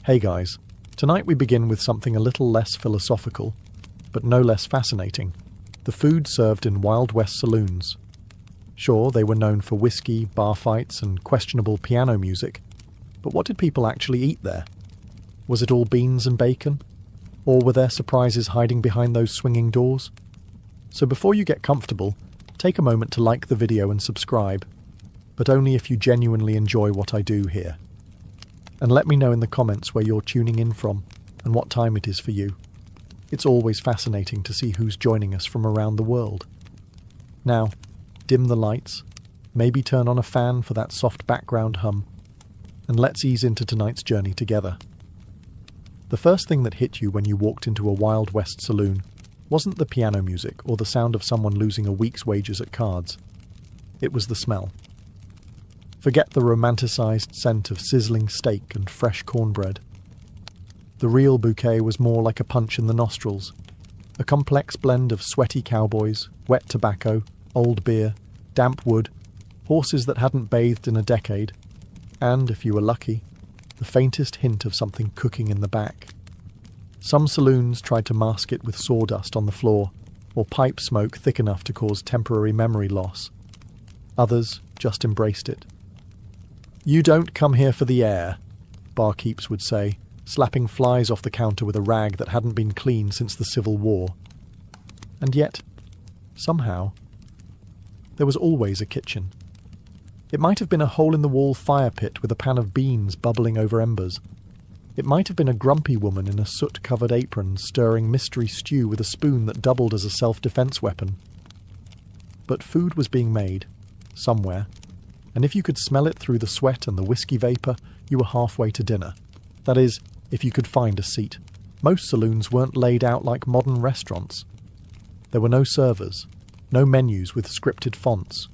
Hey guys, tonight we begin with something a little less philosophical, but no less fascinating. The food served in Wild West saloons. Sure, they were known for whiskey, bar fights, and questionable piano music, but what did people actually eat there? Was it all beans and bacon? Or were there surprises hiding behind those swinging doors? So before you get comfortable, take a moment to like the video and subscribe, but only if you genuinely enjoy what I do here. And let me know in the comments where you're tuning in from and what time it is for you. It's always fascinating to see who's joining us from around the world. Now, dim the lights, maybe turn on a fan for that soft background hum, and let's ease into tonight's journey together. The first thing that hit you when you walked into a Wild West saloon wasn't the piano music or the sound of someone losing a week's wages at cards. It was the smell. Forget the romanticized scent of sizzling steak and fresh cornbread. The real bouquet was more like a punch in the nostrils, a complex blend of sweaty cowboys, wet tobacco, old beer, damp wood, horses that hadn't bathed in a decade, and, if you were lucky, the faintest hint of something cooking in the back. Some saloons tried to mask it with sawdust on the floor, or pipe smoke thick enough to cause temporary memory loss. Others just embraced it. "You don't come here for the air," barkeeps would say, slapping flies off the counter with a rag that hadn't been cleaned since the Civil War. And yet, somehow, there was always a kitchen. It might have been a hole-in-the-wall fire pit with a pan of beans bubbling over embers. It might have been a grumpy woman in a soot-covered apron stirring mystery stew with a spoon that doubled as a self-defense weapon. But food was being made, somewhere, and if you could smell it through the sweat and the whiskey vapour, you were halfway to dinner. That is, if you could find a seat. Most saloons weren't laid out like modern restaurants. There were no servers, no menus with scripted fonts,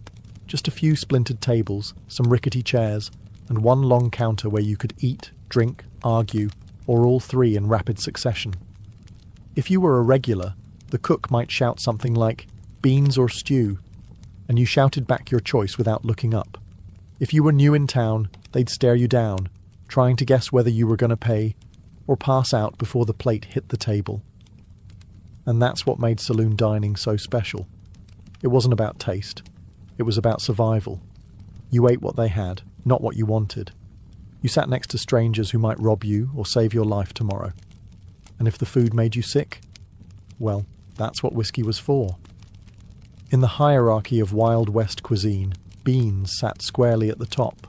just a few splintered tables, some rickety chairs, and one long counter where you could eat, drink, argue, or all three in rapid succession. If you were a regular, the cook might shout something like, "beans or stew," and you shouted back your choice without looking up. If you were new in town, they'd stare you down, trying to guess whether you were going to pay, or pass out before the plate hit the table. And that's what made saloon dining so special. It wasn't about taste. It was about survival. You ate what they had, not what you wanted. You sat next to strangers who might rob you or save your life tomorrow. And if the food made you sick, well, that's what whiskey was for. In the hierarchy of Wild West cuisine, beans sat squarely at the top,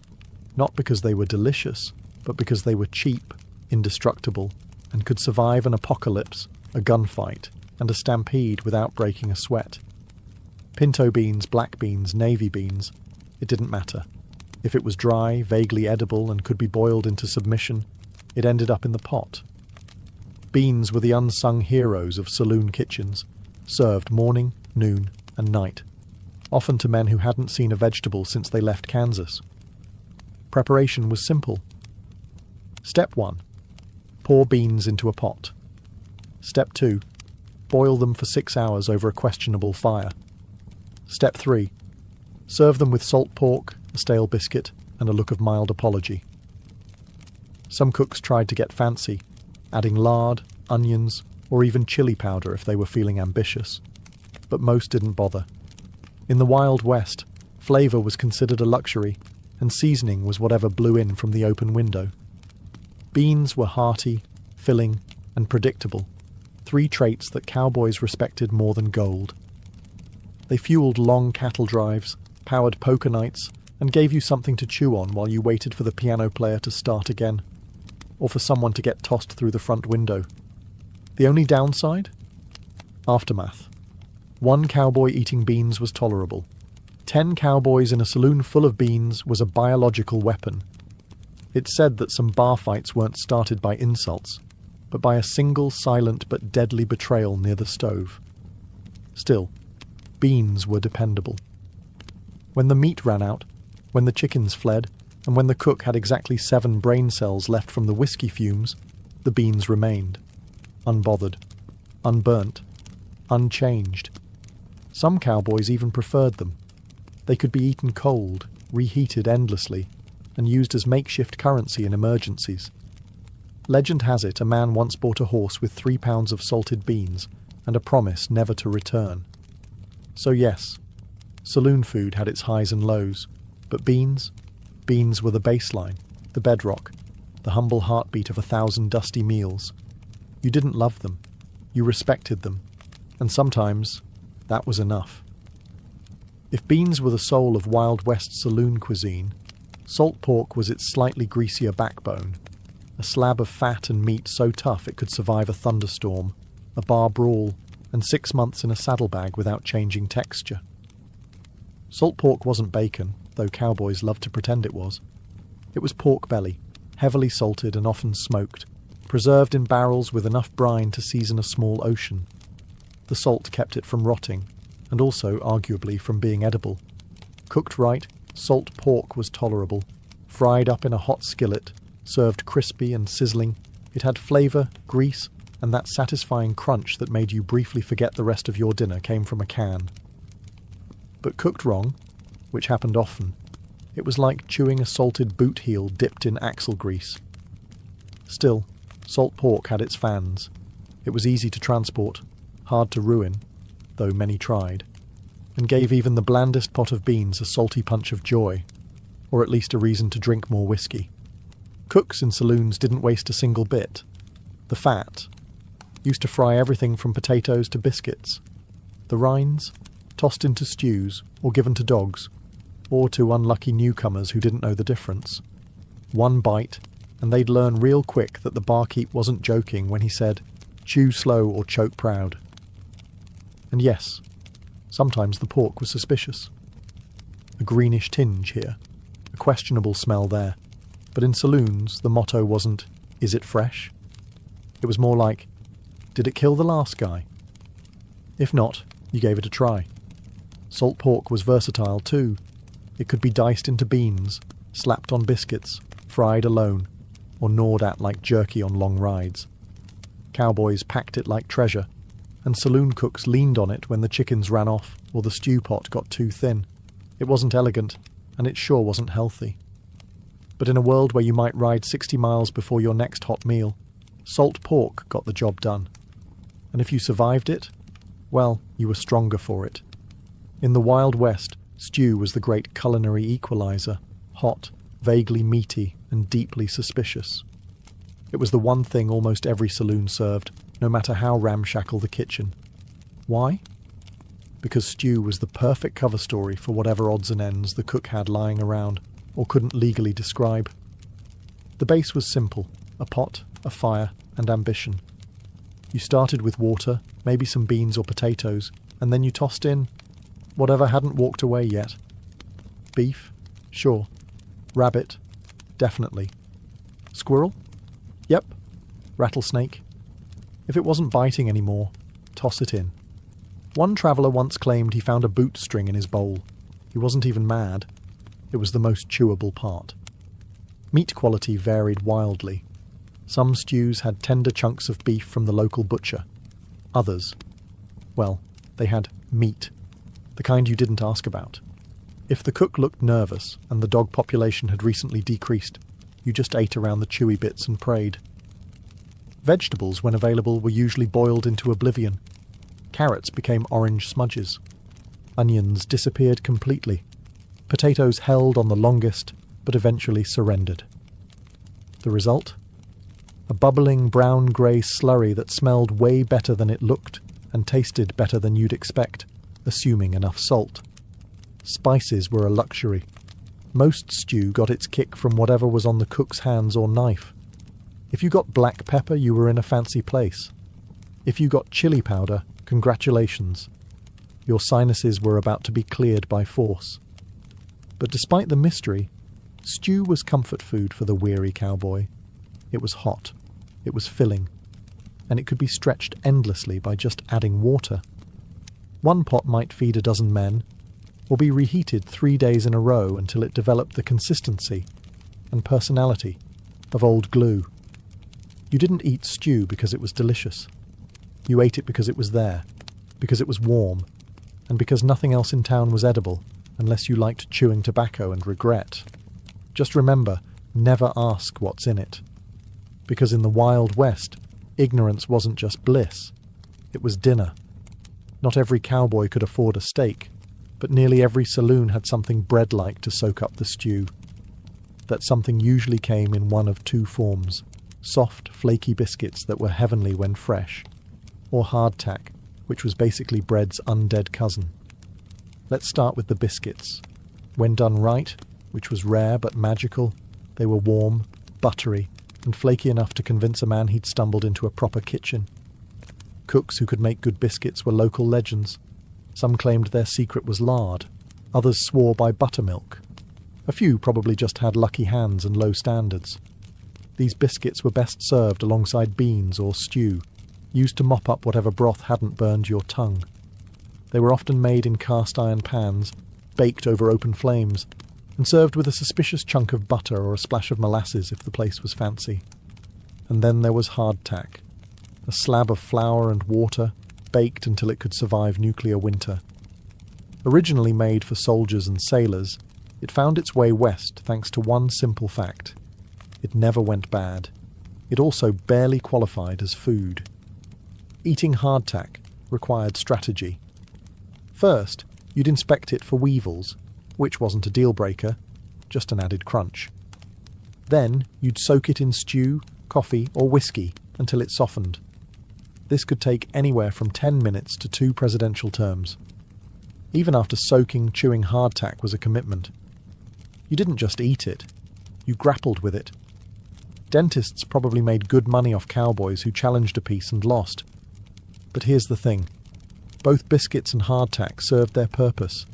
not because they were delicious, but because they were cheap, indestructible, and could survive an apocalypse, a gunfight, and a stampede without breaking a sweat. Pinto beans, black beans, navy beans, it didn't matter. If it was dry, vaguely edible, and could be boiled into submission, it ended up in the pot. Beans were the unsung heroes of saloon kitchens, served morning, noon, and night, often to men who hadn't seen a vegetable since they left Kansas. Preparation was simple. Step 1. Pour beans into a pot. Step 2. Boil them for 6 hours over a questionable fire. Step 3. Serve them with salt pork, a stale biscuit, and a look of mild apology. Some cooks tried to get fancy, adding lard, onions, or even chili powder if they were feeling ambitious. But most didn't bother. In the Wild West, flavour was considered a luxury, and seasoning was whatever blew in from the open window. Beans were hearty, filling, and predictable, 3 traits that cowboys respected more than gold. They fueled long cattle drives, powered poker nights, and gave you something to chew on while you waited for the piano player to start again, or for someone to get tossed through the front window. The only downside? Aftermath. 1 cowboy eating beans was tolerable. 10 cowboys in a saloon full of beans was a biological weapon. It's said that some bar fights weren't started by insults, but by a single silent but deadly betrayal near the stove. Still, beans were dependable. When the meat ran out, when the chickens fled, and when the cook had exactly 7 brain cells left from the whiskey fumes, the beans remained. Unbothered, unburnt, unchanged. Some cowboys even preferred them. They could be eaten cold, reheated endlessly, and used as makeshift currency in emergencies. Legend has it a man once bought a horse with 3 pounds of salted beans and a promise never to return. So yes, saloon food had its highs and lows, but beans were the baseline, the bedrock, the humble heartbeat of 1,000 dusty meals. You didn't love them, you respected them, and sometimes that was enough. If beans were the soul of Wild West saloon cuisine, salt pork was its slightly greasier backbone, a slab of fat and meat so tough it could survive a thunderstorm, a bar brawl, and 6 months in a saddlebag without changing texture. Salt pork wasn't bacon, though cowboys loved to pretend it was. It was pork belly, heavily salted and often smoked, preserved in barrels with enough brine to season a small ocean. The salt kept it from rotting, and also, arguably, from being edible. Cooked right, salt pork was tolerable. Fried up in a hot skillet, served crispy and sizzling, it had flavour, grease, and that satisfying crunch that made you briefly forget the rest of your dinner came from a can. But cooked wrong, which happened often, it was like chewing a salted boot heel dipped in axle grease. Still, salt pork had its fans. It was easy to transport, hard to ruin, though many tried, and gave even the blandest pot of beans a salty punch of joy, or at least a reason to drink more whiskey. Cooks in saloons didn't waste a single bit. The fat used to fry everything from potatoes to biscuits. The rinds, tossed into stews or given to dogs, or to unlucky newcomers who didn't know the difference. One bite, and they'd learn real quick that the barkeep wasn't joking when he said, "Chew slow or choke proud." And yes, sometimes the pork was suspicious. A greenish tinge here, a questionable smell there. But in saloons, the motto wasn't, "Is it fresh?" It was more like, "Did it kill the last guy?" If not, you gave it a try. Salt pork was versatile too. It could be diced into beans, slapped on biscuits, fried alone, or gnawed at like jerky on long rides. Cowboys packed it like treasure, and saloon cooks leaned on it when the chickens ran off or the stew pot got too thin. It wasn't elegant, and it sure wasn't healthy. But in a world where you might ride 60 miles before your next hot meal, salt pork got the job done. And if you survived it, well, you were stronger for it. In the Wild West, stew was the great culinary equalizer, hot, vaguely meaty, and deeply suspicious. It was the one thing almost every saloon served, no matter how ramshackle the kitchen. Why? Because stew was the perfect cover story for whatever odds and ends the cook had lying around, or couldn't legally describe. The base was simple, a pot, a fire, and ambition. You started with water, maybe some beans or potatoes, and then you tossed in whatever hadn't walked away yet. Beef? Sure. Rabbit? Definitely. Squirrel? Yep. Rattlesnake? If it wasn't biting anymore, toss it in. One traveller once claimed he found a boot string in his bowl. He wasn't even mad. It was the most chewable part. Meat quality varied wildly. Some stews had tender chunks of beef from the local butcher. Others, well, they had meat, the kind you didn't ask about. If the cook looked nervous and the dog population had recently decreased, you just ate around the chewy bits and prayed. Vegetables, when available, were usually boiled into oblivion. Carrots became orange smudges. Onions disappeared completely. Potatoes held on the longest, but eventually surrendered. The result? A bubbling brown-grey slurry that smelled way better than it looked and tasted better than you'd expect, assuming enough salt. Spices were a luxury. Most stew got its kick from whatever was on the cook's hands or knife. If you got black pepper, you were in a fancy place. If you got chili powder, congratulations. Your sinuses were about to be cleared by force. But despite the mystery, stew was comfort food for the weary cowboy. It was hot, it was filling, and it could be stretched endlessly by just adding water. One pot might feed a dozen men, or be reheated 3 days in a row until it developed the consistency and personality of old glue. You didn't eat stew because it was delicious. You ate it because it was there, because it was warm, and because nothing else in town was edible, unless you liked chewing tobacco and regret. Just remember, never ask what's in it. Because in the Wild West, ignorance wasn't just bliss, it was dinner. Not every cowboy could afford a steak, but nearly every saloon had something bread-like to soak up the stew. That something usually came in one of two forms: soft, flaky biscuits that were heavenly when fresh, or hardtack, which was basically bread's undead cousin. Let's start with the biscuits. When done right, which was rare but magical, they were warm, buttery, and flaky enough to convince a man he'd stumbled into a proper kitchen. Cooks who could make good biscuits were local legends. Some claimed their secret was lard, others swore by buttermilk. A few probably just had lucky hands and low standards. These biscuits were best served alongside beans or stew, used to mop up whatever broth hadn't burned your tongue. They were often made in cast-iron pans, baked over open flames, and served with a suspicious chunk of butter or a splash of molasses if the place was fancy. And then there was hardtack, a slab of flour and water, baked until it could survive nuclear winter. Originally made for soldiers and sailors, it found its way west thanks to one simple fact: it never went bad. It also barely qualified as food. Eating hardtack required strategy. First, you'd inspect it for weevils, which wasn't a deal-breaker, just an added crunch. Then you'd soak it in stew, coffee or whiskey until it softened. This could take anywhere from 10 minutes to 2 presidential terms. Even after soaking, chewing hardtack was a commitment. You didn't just eat it, you grappled with it. Dentists probably made good money off cowboys who challenged a piece and lost. But here's the thing. Both biscuits and hardtack served their purpose.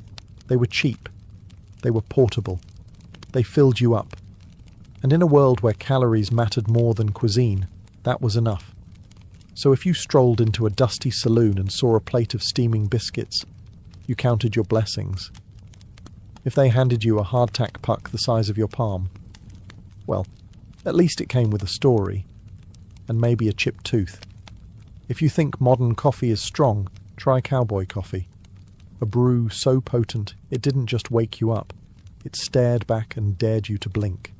They were cheap. They were portable. They filled you up. And in a world where calories mattered more than cuisine, that was enough. So if you strolled into a dusty saloon and saw a plate of steaming biscuits, you counted your blessings. If they handed you a hardtack puck the size of your palm, well, at least it came with a story, and maybe a chipped tooth. If you think modern coffee is strong, try cowboy coffee. A brew so potent it didn't just wake you up, it stared back and dared you to blink.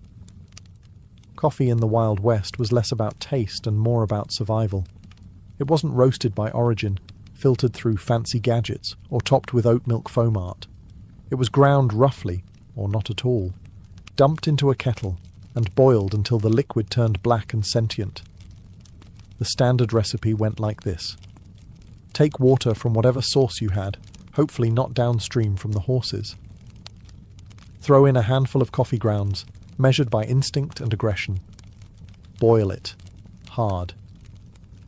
Coffee in the Wild West was less about taste and more about survival. It wasn't roasted by origin, filtered through fancy gadgets, or topped with oat milk foam art. It was ground roughly, or not at all, dumped into a kettle, and boiled until the liquid turned black and sentient. The standard recipe went like this. Take water from whatever source you had, hopefully not downstream from the horses. Throw in a handful of coffee grounds, measured by instinct and aggression. Boil it. Hard.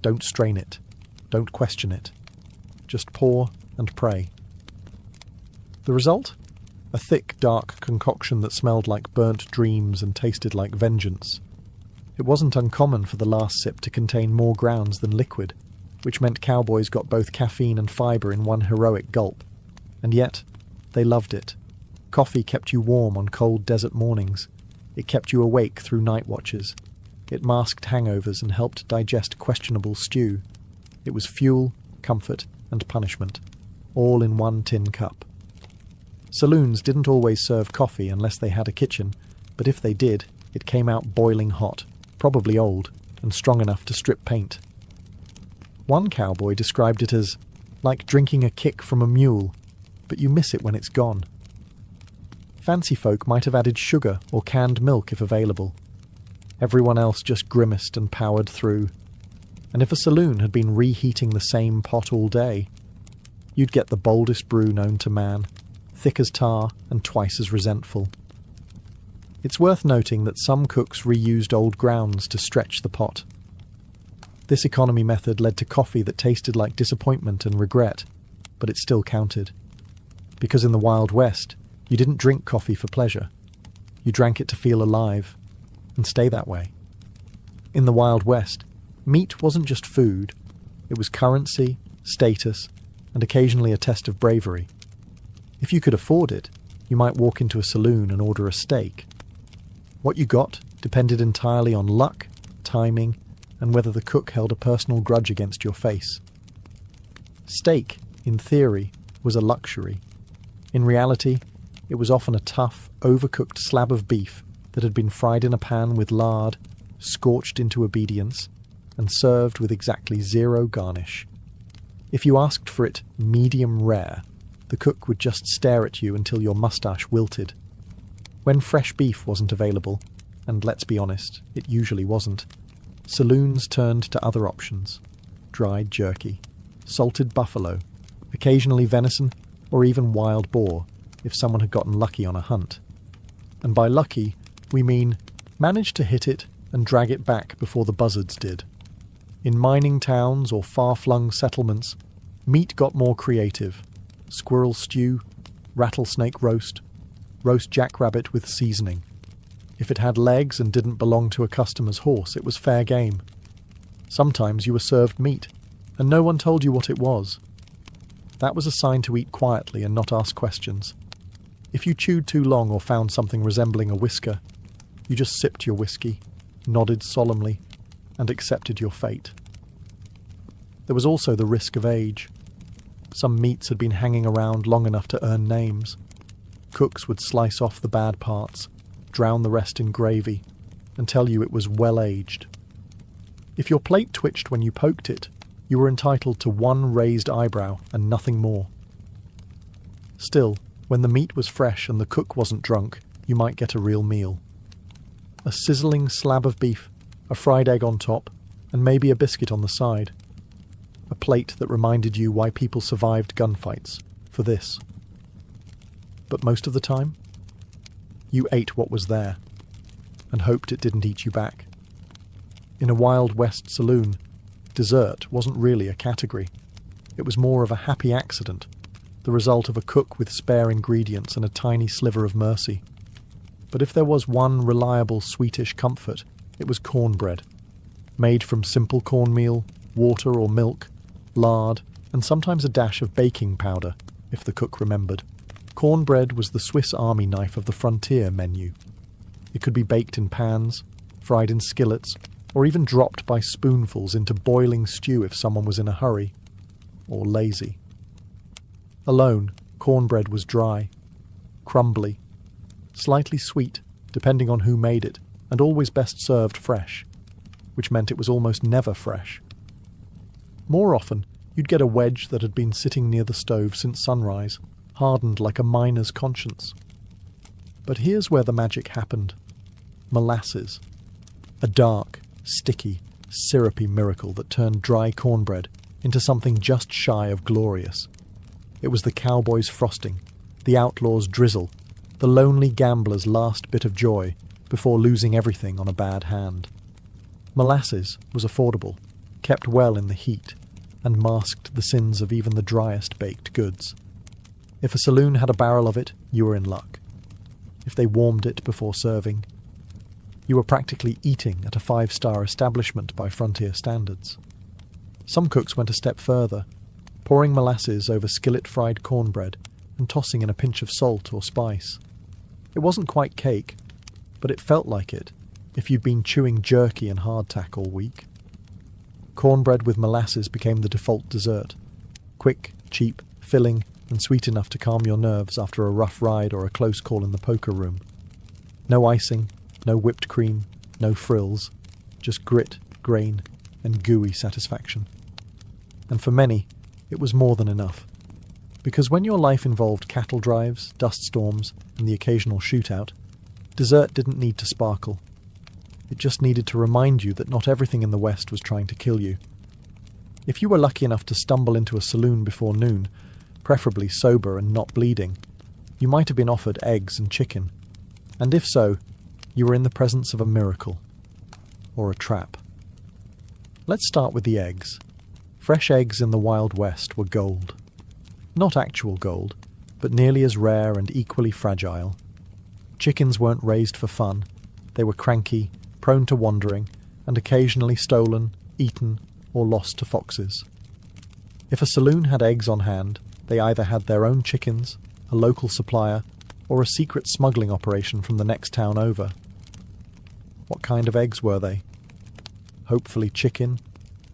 Don't strain it. Don't question it. Just pour and pray. The result? A thick, dark concoction that smelled like burnt dreams and tasted like vengeance. It wasn't uncommon for the last sip to contain more grounds than liquid, which meant cowboys got both caffeine and fibre in one heroic gulp. And yet, they loved it. Coffee kept you warm on cold desert mornings. It kept you awake through night watches. It masked hangovers and helped digest questionable stew. It was fuel, comfort, and punishment, all in one tin cup. Saloons didn't always serve coffee unless they had a kitchen, but if they did, it came out boiling hot, probably old, and strong enough to strip paint. One cowboy described it as like drinking a kick from a mule, but you miss it when it's gone. Fancy folk might have added sugar or canned milk if available. Everyone else just grimaced and powered through. And if a saloon had been reheating the same pot all day, you'd get the boldest brew known to man, thick as tar and twice as resentful. It's worth noting that some cooks reused old grounds to stretch the pot. This economy method led to coffee that tasted like disappointment and regret, but it still counted. Because in the Wild West, you didn't drink coffee for pleasure. You drank it to feel alive, and stay that way. In the Wild West, meat wasn't just food, it was currency, status, and occasionally a test of bravery. If you could afford it, you might walk into a saloon and order a steak. What you got depended entirely on luck, timing, and whether the cook held a personal grudge against your face. Steak, in theory, was a luxury. In reality, it was often a tough, overcooked slab of beef that had been fried in a pan with lard, scorched into obedience, and served with exactly zero garnish. If you asked for it medium rare, the cook would just stare at you until your moustache wilted. When fresh beef wasn't available, and let's be honest, it usually wasn't, saloons turned to other options: dried jerky, salted buffalo, occasionally venison, or even wild boar, if someone had gotten lucky on a hunt. And by lucky, we mean managed to hit it and drag it back before the buzzards did. In mining towns or far-flung settlements, meat got more creative: squirrel stew, rattlesnake roast jackrabbit with seasoning. If it had legs and didn't belong to a customer's horse, it was fair game. Sometimes you were served meat, and no one told you what it was. That was a sign to eat quietly and not ask questions. If you chewed too long or found something resembling a whisker, you just sipped your whiskey, nodded solemnly, and accepted your fate. There was also the risk of age. Some meats had been hanging around long enough to earn names. Cooks would slice off the bad parts, drown the rest in gravy, and tell you it was well-aged. If your plate twitched when you poked it, you were entitled to one raised eyebrow and nothing more. Still, when the meat was fresh and the cook wasn't drunk, you might get a real meal. A sizzling slab of beef, a fried egg on top, and maybe a biscuit on the side. A plate that reminded you why people survived gunfights, for this. But most of the time, you ate what was there, and hoped it didn't eat you back. In a Wild West saloon, dessert wasn't really a category. It was more of a happy accident, the result of a cook with spare ingredients and a tiny sliver of mercy. But if there was one reliable sweetish comfort, it was cornbread, made from simple cornmeal, water or milk, lard, and sometimes a dash of baking powder, if the cook remembered. Cornbread was the Swiss Army knife of the frontier menu. It could be baked in pans, fried in skillets, or even dropped by spoonfuls into boiling stew if someone was in a hurry, or lazy. Alone, cornbread was dry, crumbly, slightly sweet, depending on who made it, and always best served fresh, which meant it was almost never fresh. More often, you'd get a wedge that had been sitting near the stove since sunrise, hardened like a miner's conscience. But here's where the magic happened. Molasses. A dark, sticky, syrupy miracle that turned dry cornbread into something just shy of glorious. It was the cowboy's frosting, the outlaw's drizzle, the lonely gambler's last bit of joy before losing everything on a bad hand. Molasses was affordable, kept well in the heat, and masked the sins of even the driest baked goods. If a saloon had a barrel of it, you were in luck. If they warmed it before serving, you were practically eating at a 5-star establishment by frontier standards. Some cooks went a step further, pouring molasses over skillet-fried cornbread and tossing in a pinch of salt or spice. It wasn't quite cake, but it felt like it if you'd been chewing jerky and hardtack all week. Cornbread with molasses became the default dessert. Quick, cheap, filling, and sweet enough to calm your nerves after a rough ride or a close call in the poker room. No icing, no whipped cream, no frills, just grit, grain, and gooey satisfaction. And for many, it was more than enough. Because when your life involved cattle drives, dust storms, and the occasional shootout, dessert didn't need to sparkle. It just needed to remind you that not everything in the West was trying to kill you. If you were lucky enough to stumble into a saloon before noon, preferably sober and not bleeding, you might have been offered eggs and chicken. And if so, you were in the presence of a miracle. Or a trap. Let's start with the eggs. Fresh eggs in the Wild West were gold. Not actual gold, but nearly as rare and equally fragile. Chickens weren't raised for fun. They were cranky, prone to wandering, and occasionally stolen, eaten, or lost to foxes. If a saloon had eggs on hand, they either had their own chickens, a local supplier, or a secret smuggling operation from the next town over. What kind of eggs were they? Hopefully chicken,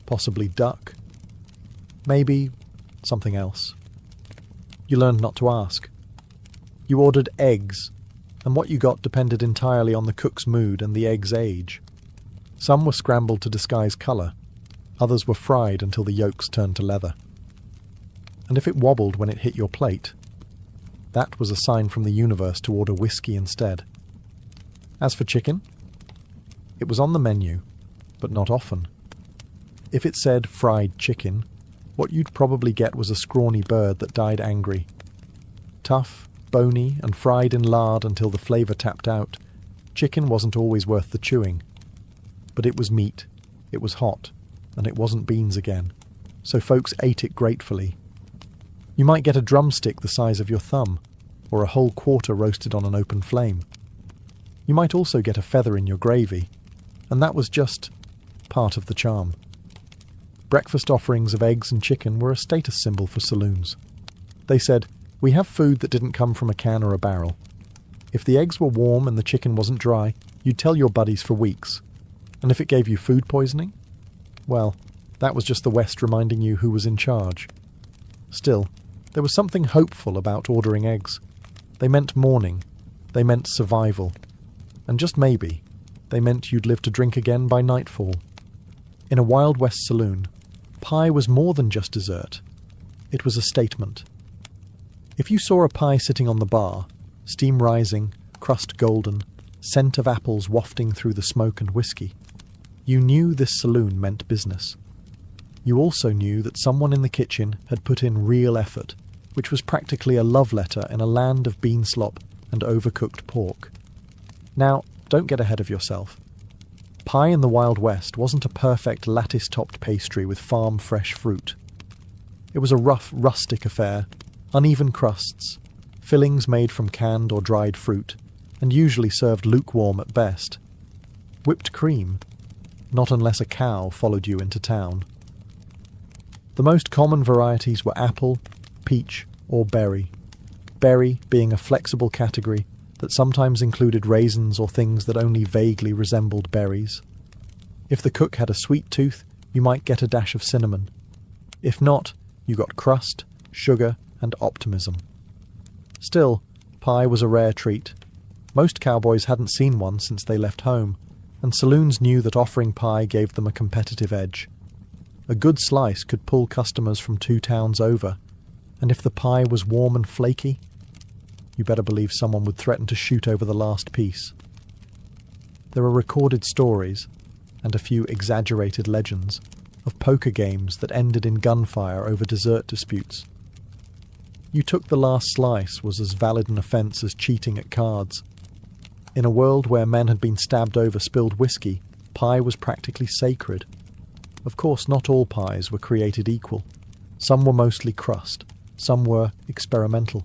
possibly duck, maybe something else. You learned not to ask. You ordered eggs, and what you got depended entirely on the cook's mood and the egg's age. Some were scrambled to disguise colour, others were fried until the yolks turned to leather. And if it wobbled when it hit your plate, that was a sign from the universe to order whiskey instead. As for chicken, it was on the menu, but not often. If it said fried chicken, what you'd probably get was a scrawny bird that died angry. Tough, bony, and fried in lard until the flavour tapped out, chicken wasn't always worth the chewing. But it was meat, it was hot, and it wasn't beans again, so folks ate it gratefully. You might get a drumstick the size of your thumb, or a whole quarter roasted on an open flame. You might also get a feather in your gravy, and that was just part of the charm. Breakfast offerings of eggs and chicken were a status symbol for saloons. They said, "We have food that didn't come from a can or a barrel." If the eggs were warm and the chicken wasn't dry, you'd tell your buddies for weeks. And if it gave you food poisoning, well, that was just the West reminding you who was in charge. Still, there was something hopeful about ordering eggs. They meant morning, they meant survival, and just maybe, they meant you'd live to drink again by nightfall. In a Wild West saloon, pie was more than just dessert. It was a statement. If you saw a pie sitting on the bar, steam rising, crust golden, scent of apples wafting through the smoke and whiskey, you knew this saloon meant business. You also knew that someone in the kitchen had put in real effort, which was practically a love letter in a land of bean slop and overcooked pork. Now, don't get ahead of yourself. Pie in the Wild West wasn't a perfect lattice-topped pastry with farm-fresh fruit. It was a rough, rustic affair, uneven crusts, fillings made from canned or dried fruit, and usually served lukewarm at best. Whipped cream, not unless a cow followed you into town. The most common varieties were apple, peach, or berry. Berry being a flexible category that sometimes included raisins or things that only vaguely resembled berries. If the cook had a sweet tooth, you might get a dash of cinnamon. If not, you got crust, sugar, and optimism. Still, pie was a rare treat. Most cowboys hadn't seen one since they left home, and saloons knew that offering pie gave them a competitive edge. A good slice could pull customers from 2 towns over, and if the pie was warm and flaky, you better believe someone would threaten to shoot over the last piece. There are recorded stories, and a few exaggerated legends, of poker games that ended in gunfire over dessert disputes. You took the last slice was as valid an offence as cheating at cards. In a world where men had been stabbed over spilled whiskey, pie was practically sacred. Of course, not all pies were created equal. Some were mostly crust, some were experimental.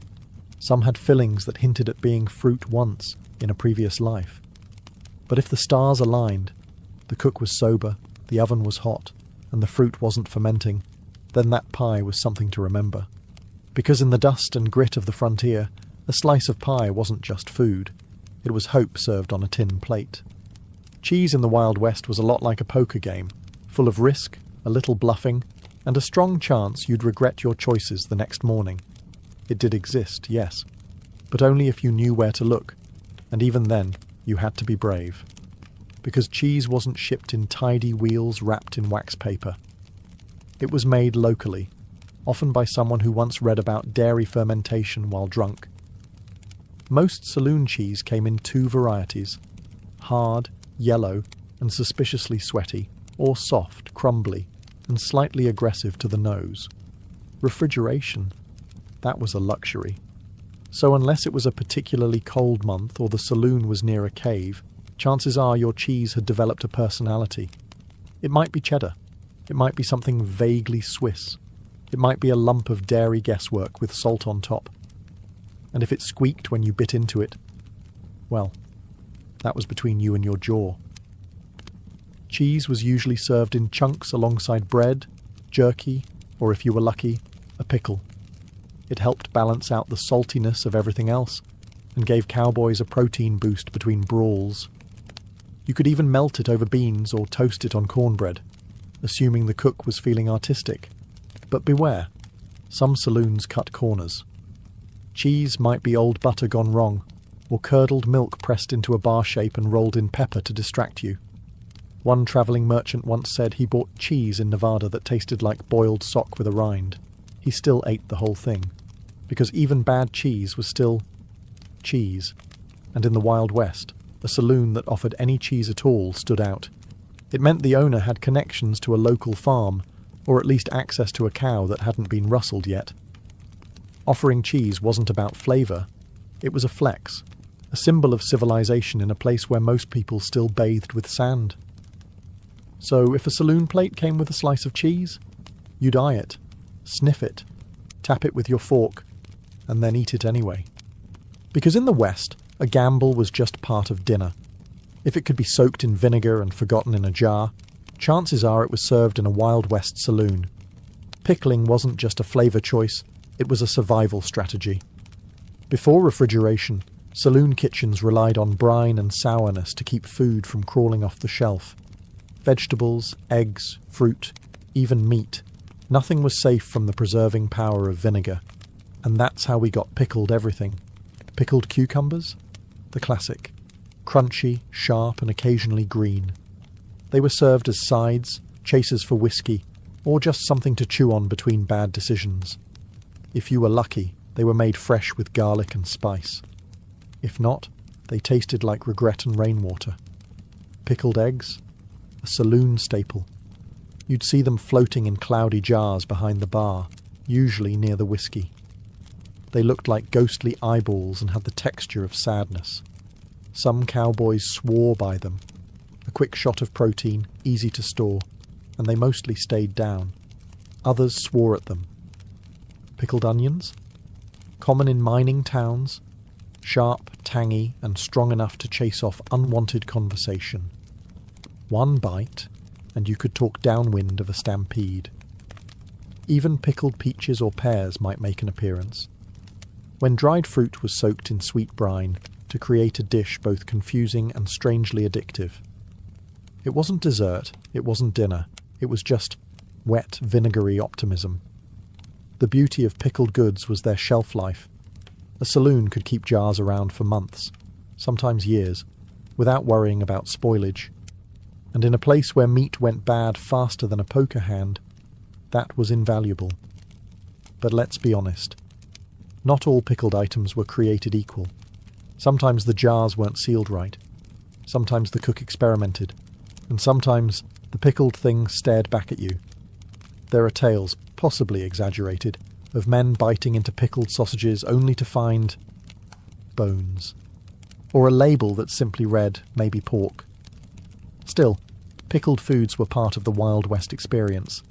Some had fillings that hinted at being fruit once, in a previous life. But if the stars aligned, the cook was sober, the oven was hot, and the fruit wasn't fermenting, then that pie was something to remember. Because in the dust and grit of the frontier, a slice of pie wasn't just food. It was hope served on a tin plate. Cheese in the Wild West was a lot like a poker game, full of risk, a little bluffing, and a strong chance you'd regret your choices the next morning. It did exist, yes, but only if you knew where to look, and even then, you had to be brave. Because cheese wasn't shipped in tidy wheels wrapped in wax paper. It was made locally, often by someone who once read about dairy fermentation while drunk. Most saloon cheese came in 2 varieties, hard, yellow, and suspiciously sweaty, or soft, crumbly, and slightly aggressive to the nose. Refrigeration, that was a luxury. So unless it was a particularly cold month or the saloon was near a cave, chances are your cheese had developed a personality. It might be cheddar. It might be something vaguely Swiss. It might be a lump of dairy guesswork with salt on top. And if it squeaked when you bit into it, well, that was between you and your jaw. Cheese was usually served in chunks alongside bread, jerky, or if you were lucky, a pickle. It helped balance out the saltiness of everything else, and gave cowboys a protein boost between brawls. You could even melt it over beans or toast it on cornbread, assuming the cook was feeling artistic. But beware, some saloons cut corners. Cheese might be old butter gone wrong, or curdled milk pressed into a bar shape and rolled in pepper to distract you. One travelling merchant once said he bought cheese in Nevada that tasted like boiled sock with a rind. He still ate the whole thing, because even bad cheese was still cheese. And in the Wild West, a saloon that offered any cheese at all stood out. It meant the owner had connections to a local farm, or at least access to a cow that hadn't been rustled yet. Offering cheese wasn't about flavour, it was a flex, a symbol of civilization in a place where most people still bathed with sand. So if a saloon plate came with a slice of cheese, you'd eye it, sniff it, tap it with your fork, and then eat it anyway. Because in the West, a gamble was just part of dinner. If it could be soaked in vinegar and forgotten in a jar, chances are it was served in a Wild West saloon. Pickling wasn't just a flavour choice, it was a survival strategy. Before refrigeration, saloon kitchens relied on brine and sourness to keep food from crawling off the shelf. Vegetables, eggs, fruit, even meat. Nothing was safe from the preserving power of vinegar. And that's how we got pickled everything. Pickled cucumbers? The classic. Crunchy, sharp, and occasionally green. They were served as sides, chasers for whiskey, or just something to chew on between bad decisions. If you were lucky, they were made fresh with garlic and spice. If not, they tasted like regret and rainwater. Pickled eggs? A saloon staple. You'd see them floating in cloudy jars behind the bar, usually near the whiskey. They looked like ghostly eyeballs and had the texture of sadness. Some cowboys swore by them. A quick shot of protein, easy to store, and they mostly stayed down. Others swore at them. Pickled onions? Common in mining towns, sharp, tangy, and strong enough to chase off unwanted conversation. One bite, and you could talk downwind of a stampede. Even pickled peaches or pears might make an appearance. When dried fruit was soaked in sweet brine to create a dish both confusing and strangely addictive. It wasn't dessert, it wasn't dinner, it was just wet, vinegary optimism. The beauty of pickled goods was their shelf life. A saloon could keep jars around for months, sometimes years, without worrying about spoilage. And in a place where meat went bad faster than a poker hand, that was invaluable. But let's be honest. Not all pickled items were created equal. Sometimes the jars weren't sealed right. Sometimes the cook experimented. And sometimes the pickled thing stared back at you. There are tales, possibly exaggerated, of men biting into pickled sausages only to find bones. Or a label that simply read, maybe pork. Still, pickled foods were part of the Wild West experience.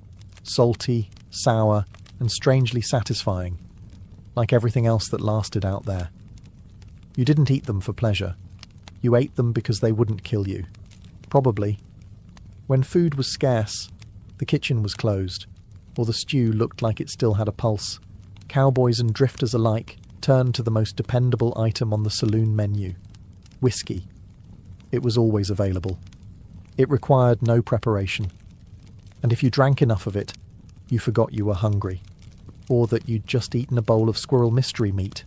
Salty, sour, and strangely satisfying. Like everything else that lasted out there. You didn't eat them for pleasure. You ate them because they wouldn't kill you. Probably. When food was scarce, the kitchen was closed, or the stew looked like it still had a pulse. Cowboys and drifters alike turned to the most dependable item on the saloon menu. Whiskey. It was always available. It required no preparation. And if you drank enough of it, you forgot you were hungry. Or that you'd just eaten a bowl of squirrel mystery meat.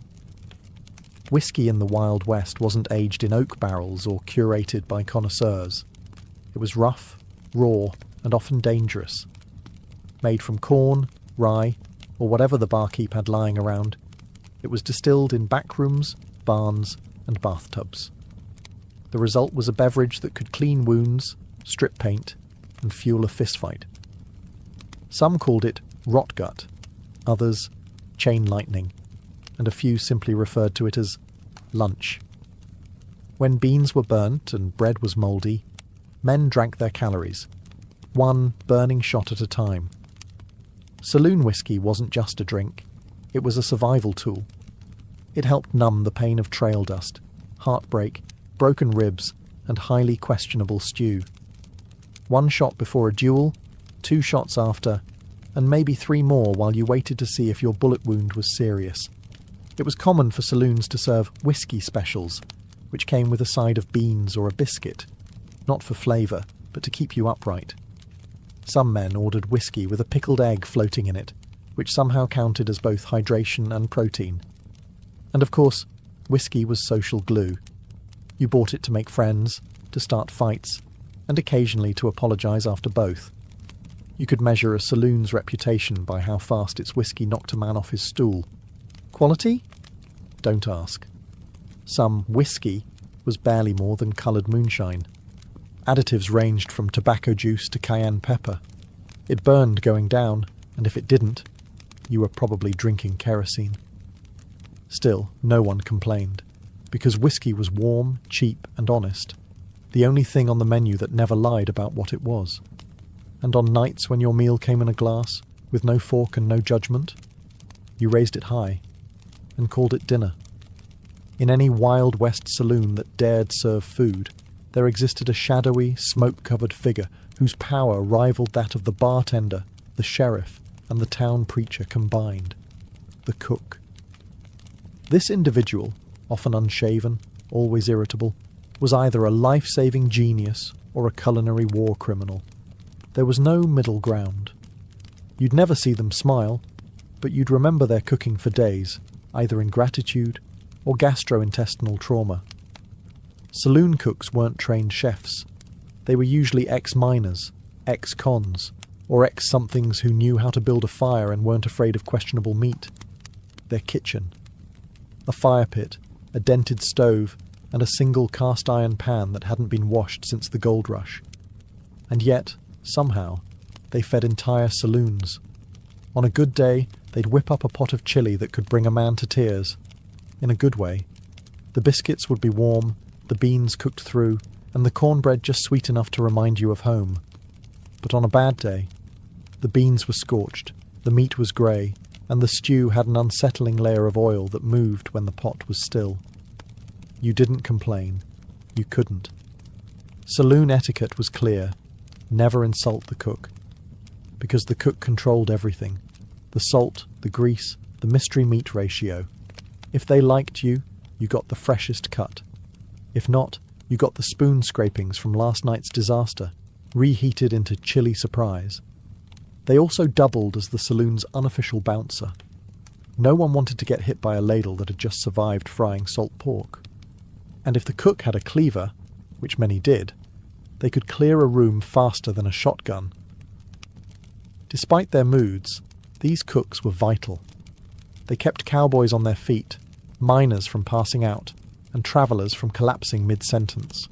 Whiskey in the Wild West wasn't aged in oak barrels or curated by connoisseurs. It was rough, raw, and often dangerous. Made from corn, rye, or whatever the barkeep had lying around, it was distilled in backrooms, barns, and bathtubs. The result was a beverage that could clean wounds, strip paint, and fuel a fistfight. Some called it rot gut, others chain lightning, and a few simply referred to it as lunch. When beans were burnt and bread was mouldy, men drank their calories, one burning shot at a time. Saloon whiskey wasn't just a drink, it was a survival tool. It helped numb the pain of trail dust, heartbreak, broken ribs, and highly questionable stew. One shot before a duel, 2 shots after, and maybe 3 more while you waited to see if your bullet wound was serious. It was common for saloons to serve whiskey specials, which came with a side of beans or a biscuit, not for flavour, but to keep you upright. Some men ordered whiskey with a pickled egg floating in it, which somehow counted as both hydration and protein. And of course, whiskey was social glue. You bought it to make friends, to start fights, and occasionally to apologise after both. You could measure a saloon's reputation by how fast its whiskey knocked a man off his stool. Quality? Don't ask. Some whiskey was barely more than coloured moonshine. Additives ranged from tobacco juice to cayenne pepper. It burned going down, and if it didn't, you were probably drinking kerosene. Still, no one complained, because whiskey was warm, cheap, and honest, the only thing on the menu that never lied about what it was. And on nights when your meal came in a glass, with no fork and no judgment, you raised it high, and called it dinner. In any Wild West saloon that dared serve food, there existed a shadowy, smoke-covered figure whose power rivaled that of the bartender, the sheriff, and the town preacher combined. The cook. This individual, often unshaven, always irritable, was either a life-saving genius or a culinary war criminal. There was no middle ground. You'd never see them smile, but you'd remember their cooking for days, either in gratitude or gastrointestinal trauma. Saloon cooks weren't trained chefs. They were usually ex-miners, ex-cons, or ex-somethings who knew how to build a fire and weren't afraid of questionable meat. Their kitchen. A fire pit, a dented stove, and a single cast-iron pan that hadn't been washed since the gold rush. And yet, somehow, they fed entire saloons. On a good day, they'd whip up a pot of chili that could bring a man to tears. In a good way. The biscuits would be warm, the beans cooked through, and the cornbread just sweet enough to remind you of home. But on a bad day, the beans were scorched, the meat was grey, and the stew had an unsettling layer of oil that moved when the pot was still. You didn't complain. You couldn't. Saloon etiquette was clear. Never insult the cook. Because the cook controlled everything. The salt, the grease, the mystery meat ratio. If they liked you, you got the freshest cut. If not, you got the spoon scrapings from last night's disaster, reheated into chilly surprise. They also doubled as the saloon's unofficial bouncer. No one wanted to get hit by a ladle that had just survived frying salt pork. And if the cook had a cleaver, which many did, they could clear a room faster than a shotgun. Despite their moods, these cooks were vital. They kept cowboys on their feet, miners from passing out, and travellers from collapsing mid-sentence.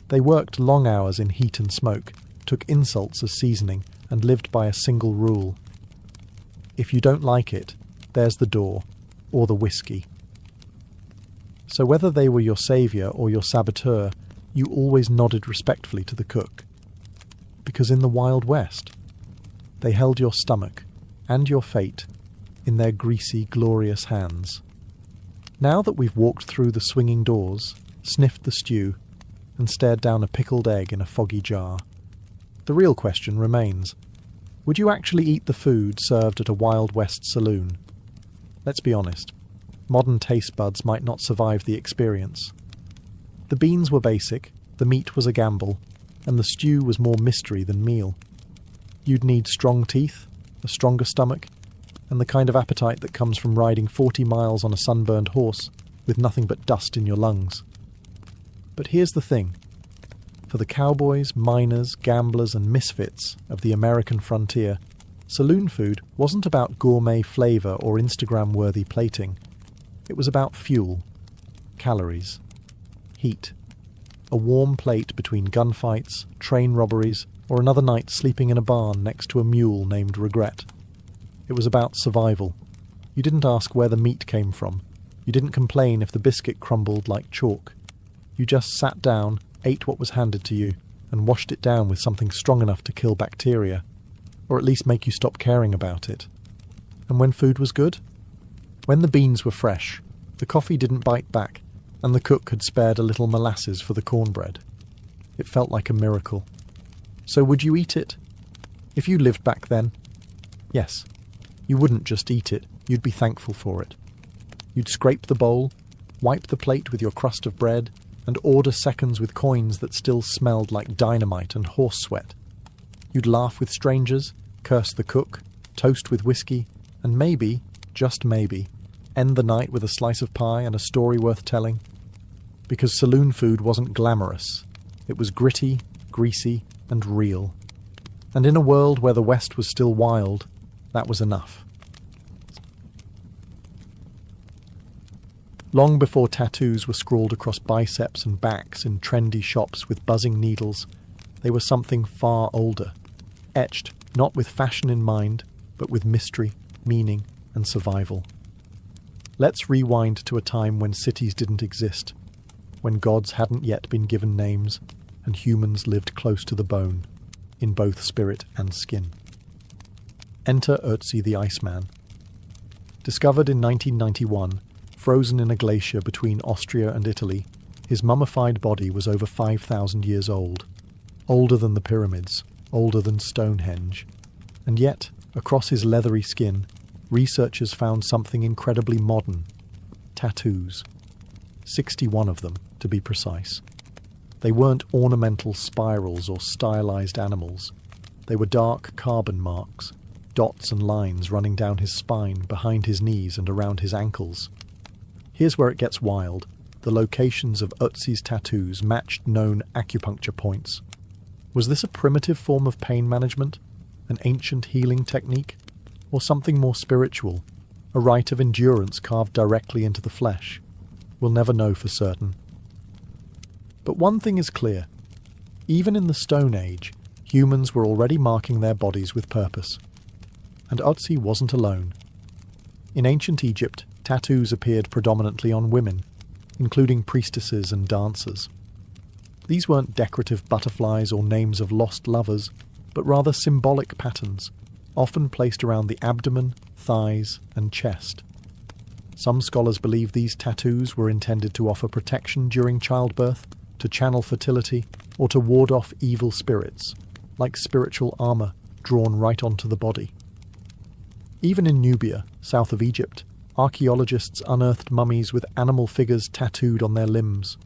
They worked long hours in heat and smoke, took insults as seasoning, and lived by a single rule. If you don't like it, there's the door, or the whiskey. So whether they were your saviour or your saboteur, you always nodded respectfully to the cook. Because in the Wild West, they held your stomach and your fate in their greasy, glorious hands. Now that we've walked through the swinging doors, sniffed the stew, and stared down a pickled egg in a foggy jar, the real question remains: would you actually eat the food served at a Wild West saloon? Let's be honest, modern taste buds might not survive the experience. The beans were basic, the meat was a gamble, and the stew was more mystery than meal. You'd need strong teeth, a stronger stomach, and the kind of appetite that comes from riding 40 miles on a sunburned horse with nothing but dust in your lungs. But here's the thing. For the cowboys, miners, gamblers, and misfits of the American frontier, saloon food wasn't about gourmet flavour or Instagram-worthy plating. It was about fuel, calories, heat, a warm plate between gunfights, train robberies, or another night sleeping in a barn next to a mule named Regret. It was about survival. You didn't ask where the meat came from. You didn't complain if the biscuit crumbled like chalk. You just sat down, ate what was handed to you, and washed it down with something strong enough to kill bacteria, or at least make you stop caring about it. And when food was good? When the beans were fresh, the coffee didn't bite back, and the cook had spared a little molasses for the cornbread. It felt like a miracle. So would you eat it? If you lived back then? Yes. You wouldn't just eat it, you'd be thankful for it. You'd scrape the bowl, wipe the plate with your crust of bread, and order seconds with coins that still smelled like dynamite and horse sweat. You'd laugh with strangers, curse the cook, toast with whiskey, and maybe, just maybe, end the night with a slice of pie and a story worth telling. Because saloon food wasn't glamorous. It was gritty, greasy and real. And in a world where the West was still wild, that was enough. Long before tattoos were scrawled across biceps and backs in trendy shops with buzzing needles, they were something far older, etched not with fashion in mind, but with mystery, meaning, and survival. Let's rewind to a time when cities didn't exist, when gods hadn't yet been given names, and humans lived close to the bone, in both spirit and skin. Enter Ötzi the Iceman. Discovered in 1991, frozen in a glacier between Austria and Italy, his mummified body was over 5,000 years old, older than the pyramids, older than Stonehenge. And yet, across his leathery skin, researchers found something incredibly modern: tattoos. 61 of them, to be precise. They weren't ornamental spirals or stylized animals. They were dark carbon marks, dots and lines running down his spine, behind his knees and around his ankles. Here's where it gets wild. The locations of Ötzi's tattoos matched known acupuncture points. Was this a primitive form of pain management? An ancient healing technique? Or something more spiritual? A rite of endurance carved directly into the flesh? We'll never know for certain. But one thing is clear. Even in the Stone Age, humans were already marking their bodies with purpose. And Ötzi wasn't alone. In ancient Egypt, tattoos appeared predominantly on women, including priestesses and dancers. These weren't decorative butterflies or names of lost lovers, but rather symbolic patterns, often placed around the abdomen, thighs, and chest. Some scholars believe these tattoos were intended to offer protection during childbirth, to channel fertility, or to ward off evil spirits, like spiritual armor drawn right onto the body. Even in Nubia, south of Egypt, archaeologists unearthed mummies with animal figures tattooed on their limbs: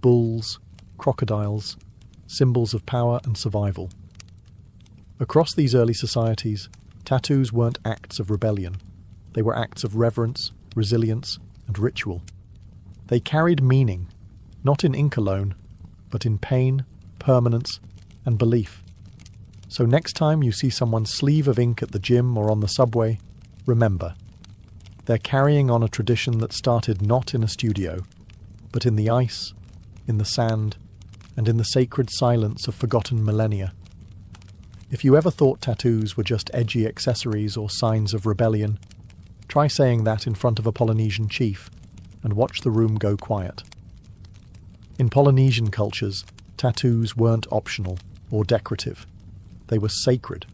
bulls, crocodiles, symbols of power and survival. Across these early societies, tattoos weren't acts of rebellion. They were acts of reverence, resilience, and ritual. They carried meaning, not in ink alone, but in pain, permanence, and belief. So next time you see someone's sleeve of ink at the gym or on the subway, remember, they're carrying on a tradition that started not in a studio, but in the ice, in the sand, and in the sacred silence of forgotten millennia. If you ever thought tattoos were just edgy accessories or signs of rebellion, try saying that in front of a Polynesian chief and watch the room go quiet. In Polynesian cultures, tattoos weren't optional or decorative. They were sacred.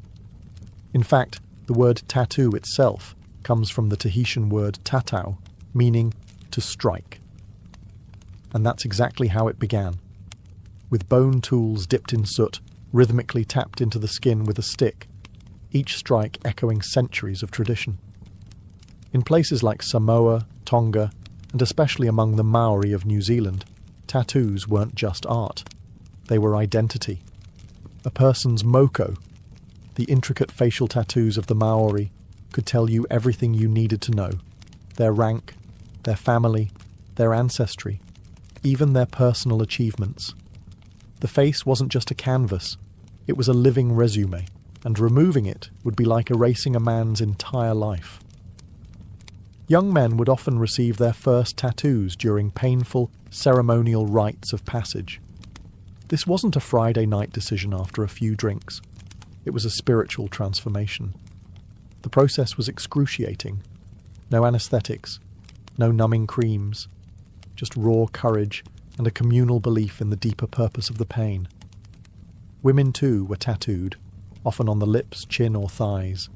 In fact, the word tattoo itself comes from the Tahitian word tatau, meaning to strike. And that's exactly how it began. With bone tools dipped in soot, rhythmically tapped into the skin with a stick, each strike echoing centuries of tradition. In places like Samoa, Tonga, and especially among the Maori of New Zealand, tattoos weren't just art. They were identity. A person's moko, the intricate facial tattoos of the Maori, could tell you everything you needed to know: their rank, their family, their ancestry, even their personal achievements. The face wasn't just a canvas, it was a living resume, and removing it would be like erasing a man's entire life. Young men would often receive their first tattoos during painful, ceremonial rites of passage. This wasn't a Friday night decision after a few drinks. It was a spiritual transformation. The process was excruciating. No anesthetics, no numbing creams, just raw courage and a communal belief in the deeper purpose of the pain. Women too were tattooed, often on the lips, chin or thighs,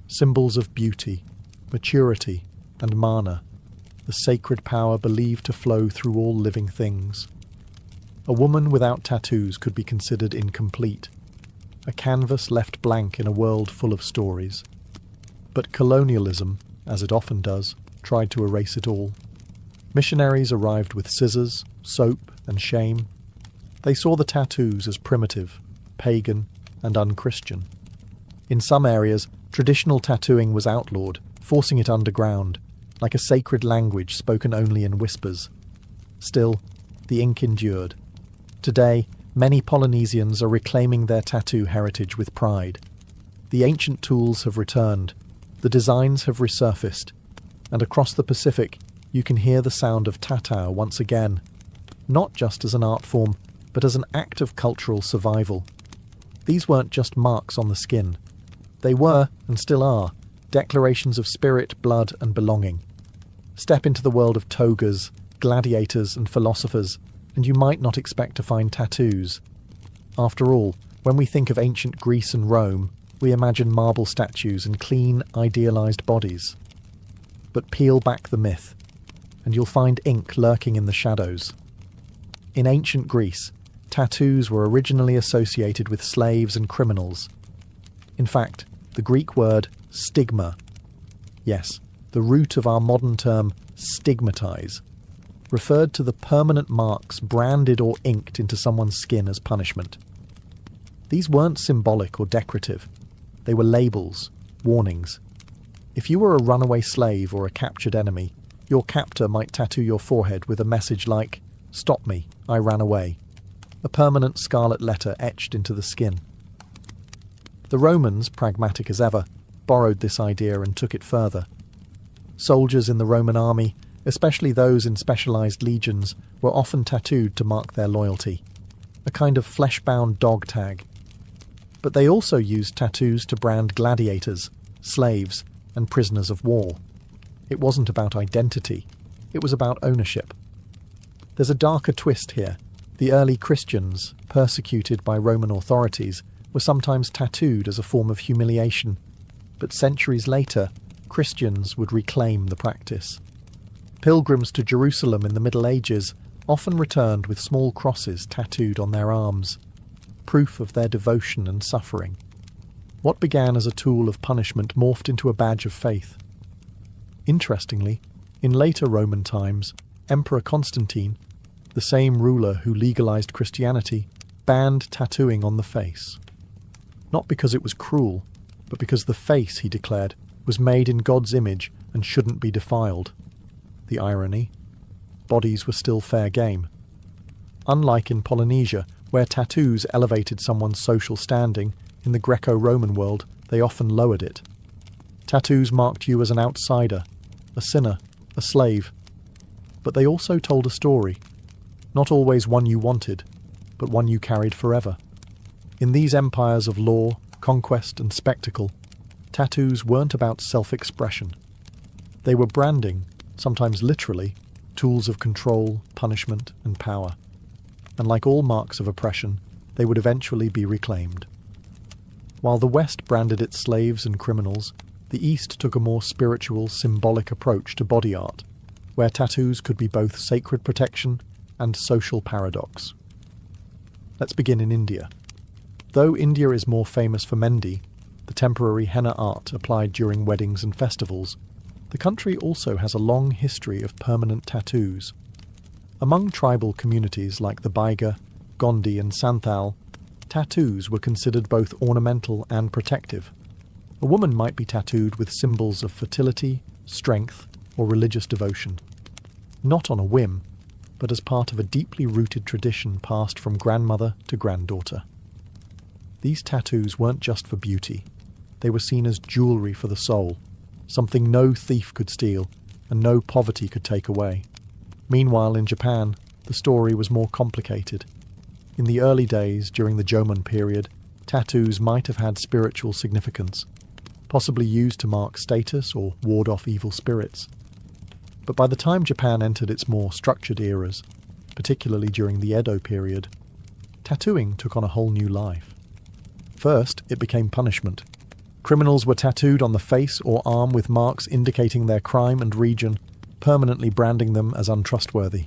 symbols of beauty, maturity, and mana, the sacred power believed to flow through all living things. A woman without tattoos could be considered incomplete, a canvas left blank in a world full of stories. But colonialism, as it often does, tried to erase it all. Missionaries arrived with scissors, soap, and shame. They saw the tattoos as primitive, pagan, and unchristian. In some areas, traditional tattooing was outlawed, forcing it underground, like a sacred language spoken only in whispers. Still, the ink endured. Today, Many Polynesians are reclaiming their tattoo heritage with pride. The ancient tools have returned, the designs have resurfaced, and across the Pacific you can hear the sound of tattoo once again, not just as an art form, but as an act of cultural survival. These weren't just marks on the skin. They were, and still are, declarations of spirit, blood, and belonging. Step into the world of togas, gladiators, and philosophers, and you might not expect to find tattoos. After all, when we think of ancient Greece and Rome, we imagine marble statues and clean, idealized bodies. But peel back the myth, and you'll find ink lurking in the shadows. In ancient Greece, tattoos were originally associated with slaves and criminals. In fact, the Greek word stigma, yes, the root of our modern term stigmatize, referred to the permanent marks branded or inked into someone's skin as punishment. These weren't symbolic or decorative. They were labels, warnings. If you were a runaway slave or a captured enemy, your captor might tattoo your forehead with a message like, "Stop me, I ran away," a permanent scarlet letter etched into the skin. The Romans, pragmatic as ever, borrowed this idea and took it further. Soldiers in the Roman army, especially those in specialized legions, were often tattooed to mark their loyalty, a kind of flesh-bound dog tag. But they also used tattoos to brand gladiators, slaves, and prisoners of war. It wasn't about identity, it was about ownership. There's a darker twist here. The early Christians, persecuted by Roman authorities, were sometimes tattooed as a form of humiliation, but centuries later, Christians would reclaim the practice. Pilgrims to Jerusalem in the Middle Ages often returned with small crosses tattooed on their arms, proof of their devotion and suffering. What began as a tool of punishment morphed into a badge of faith. Interestingly, in later Roman times, Emperor Constantine, the same ruler who legalized Christianity, banned tattooing on the face. Not because it was cruel, but because the face, he declared, was made in God's image and shouldn't be defiled. The irony? Bodies were still fair game. Unlike in Polynesia, where tattoos elevated someone's social standing, in the Greco-Roman world, they often lowered it. Tattoos marked you as an outsider, a sinner, a slave. But they also told a story. Not always one you wanted, but one you carried forever. In these empires of law, conquest, and spectacle, tattoos weren't about self-expression. They were branding, sometimes literally, tools of control, punishment, and power. And like all marks of oppression, they would eventually be reclaimed. While the West branded its slaves and criminals, the East took a more spiritual, symbolic approach to body art, where tattoos could be both sacred protection and social paradox. Let's begin in India. Though India is more famous for Mendi, the temporary henna art applied during weddings and festivals, the country also has a long history of permanent tattoos. Among tribal communities like the Baiga, Gondi and Santhal, tattoos were considered both ornamental and protective. A woman might be tattooed with symbols of fertility, strength, or religious devotion. Not on a whim, but as part of a deeply rooted tradition passed from grandmother to granddaughter. These tattoos weren't just for beauty. They were seen as jewelry for the soul, something no thief could steal and no poverty could take away. Meanwhile, in Japan, the story was more complicated. In the early days, during the Jomon period, tattoos might have had spiritual significance, possibly used to mark status or ward off evil spirits. But by the time Japan entered its more structured eras, particularly during the Edo period, tattooing took on a whole new life. First, it became punishment. Criminals were tattooed on the face or arm with marks indicating their crime and region, permanently branding them as untrustworthy.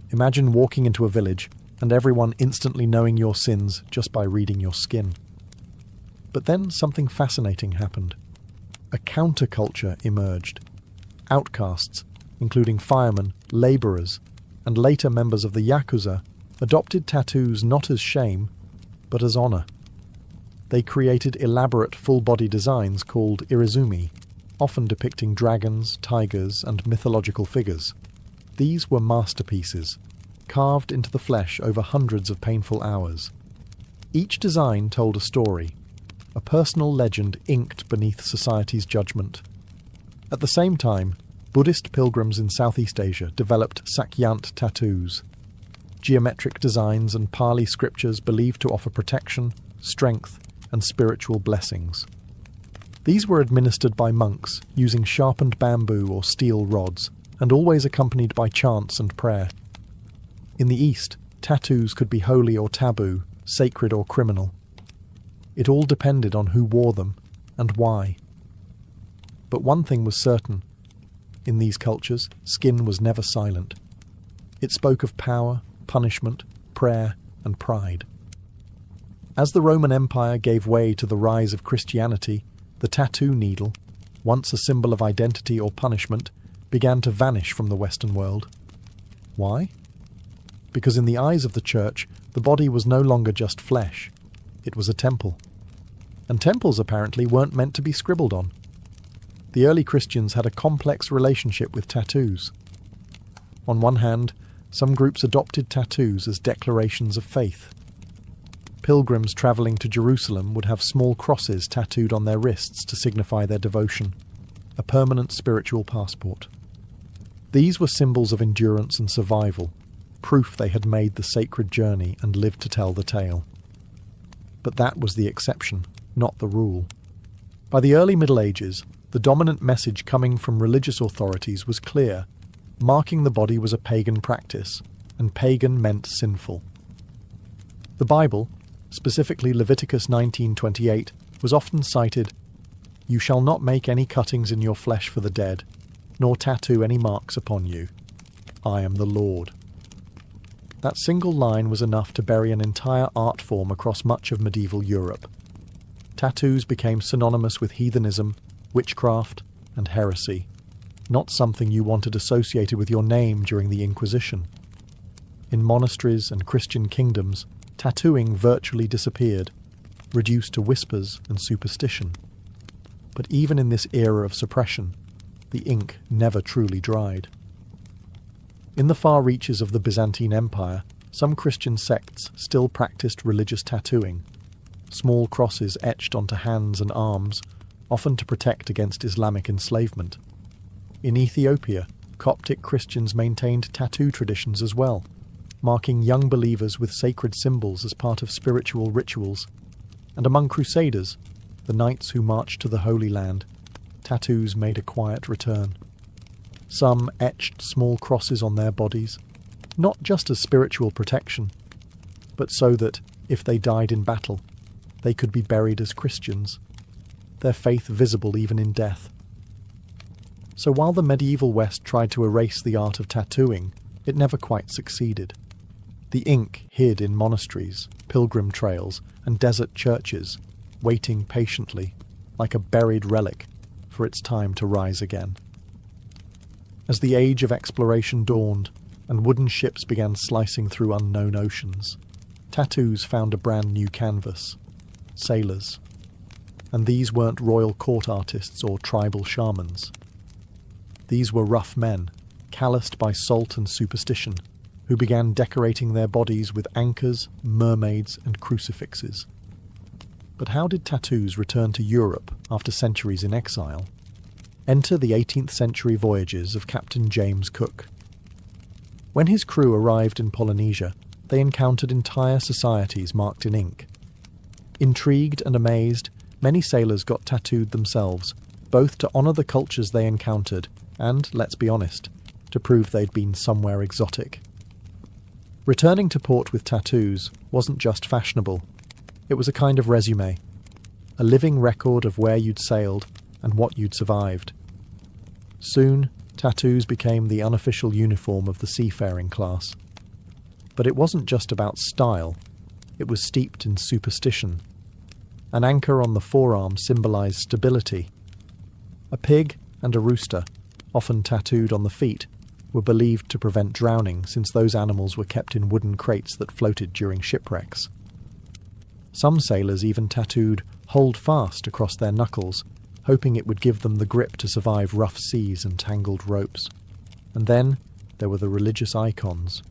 Imagine walking into a village and everyone instantly knowing your sins just by reading your skin. But then something fascinating happened. A counterculture emerged. Outcasts, including firemen, labourers, and later members of the Yakuza, adopted tattoos not as shame, but as honour. They created elaborate full-body designs called irizumi, often depicting dragons, tigers, and mythological figures. These were masterpieces, carved into the flesh over hundreds of painful hours. Each design told a story, a personal legend inked beneath society's judgment. At the same time, Buddhist pilgrims in Southeast Asia developed sakyant tattoos, geometric designs and Pali scriptures believed to offer protection, strength, and spiritual blessings. These were administered by monks using sharpened bamboo or steel rods, and always accompanied by chants and prayer. In the East, tattoos could be holy or taboo, sacred or criminal. It all depended on who wore them and why. But one thing was certain. In these cultures, skin was never silent. It spoke of power, punishment, prayer, and pride. As the Roman Empire gave way to the rise of Christianity, the tattoo needle, once a symbol of identity or punishment, began to vanish from the Western world. Why? Because in the eyes of the Church, the body was no longer just flesh. It was a temple. And temples apparently weren't meant to be scribbled on. The early Christians had a complex relationship with tattoos. On one hand, some groups adopted tattoos as declarations of faith. Pilgrims travelling to Jerusalem would have small crosses tattooed on their wrists to signify their devotion, a permanent spiritual passport. These were symbols of endurance and survival, proof they had made the sacred journey and lived to tell the tale. But that was the exception, not the rule. By the early Middle Ages, the dominant message coming from religious authorities was clear. Marking the body was a pagan practice, and pagan meant sinful. The Bible, specifically Leviticus 19:28, was often cited, "You shall not make any cuttings in your flesh for the dead, nor tattoo any marks upon you. I am the Lord." That single line was enough to bury an entire art form across much of medieval Europe. Tattoos became synonymous with heathenism, witchcraft, and heresy, not something you wanted associated with your name during the Inquisition. In monasteries and Christian kingdoms, tattooing virtually disappeared, reduced to whispers and superstition. But even in this era of suppression, the ink never truly dried. In the far reaches of the Byzantine Empire, some Christian sects still practiced religious tattooing, small crosses etched onto hands and arms, often to protect against Islamic enslavement. In Ethiopia, Coptic Christians maintained tattoo traditions as well, marking young believers with sacred symbols as part of spiritual rituals. And among Crusaders, the knights who marched to the Holy Land, tattoos made a quiet return. Some etched small crosses on their bodies, not just as spiritual protection, but so that, if they died in battle, they could be buried as Christians, their faith visible even in death. So while the medieval West tried to erase the art of tattooing, it never quite succeeded. The ink hid in monasteries, pilgrim trails, and desert churches, waiting patiently, like a buried relic, for its time to rise again. As the age of exploration dawned, and wooden ships began slicing through unknown oceans, tattoos found a brand new canvas: sailors. And these weren't royal court artists or tribal shamans. These were rough men, calloused by salt and superstition, who began decorating their bodies with anchors, mermaids, and crucifixes. But how did tattoos return to Europe after centuries in exile? Enter the 18th century voyages of Captain James Cook. When his crew arrived in Polynesia, they encountered entire societies marked in ink. Intrigued and amazed, many sailors got tattooed themselves, both to honour the cultures they encountered and, let's be honest, to prove they'd been somewhere exotic. Returning to port with tattoos wasn't just fashionable. It was a kind of resume, a living record of where you'd sailed and what you'd survived. Soon, tattoos became the unofficial uniform of the seafaring class. But it wasn't just about style, it was steeped in superstition. An anchor on the forearm symbolised stability. A pig and a rooster, often tattooed on the feet, were believed to prevent drowning, since those animals were kept in wooden crates that floated during shipwrecks. Some sailors even tattooed "Hold Fast" across their knuckles, hoping it would give them the grip to survive rough seas and tangled ropes. And then there were the religious icons: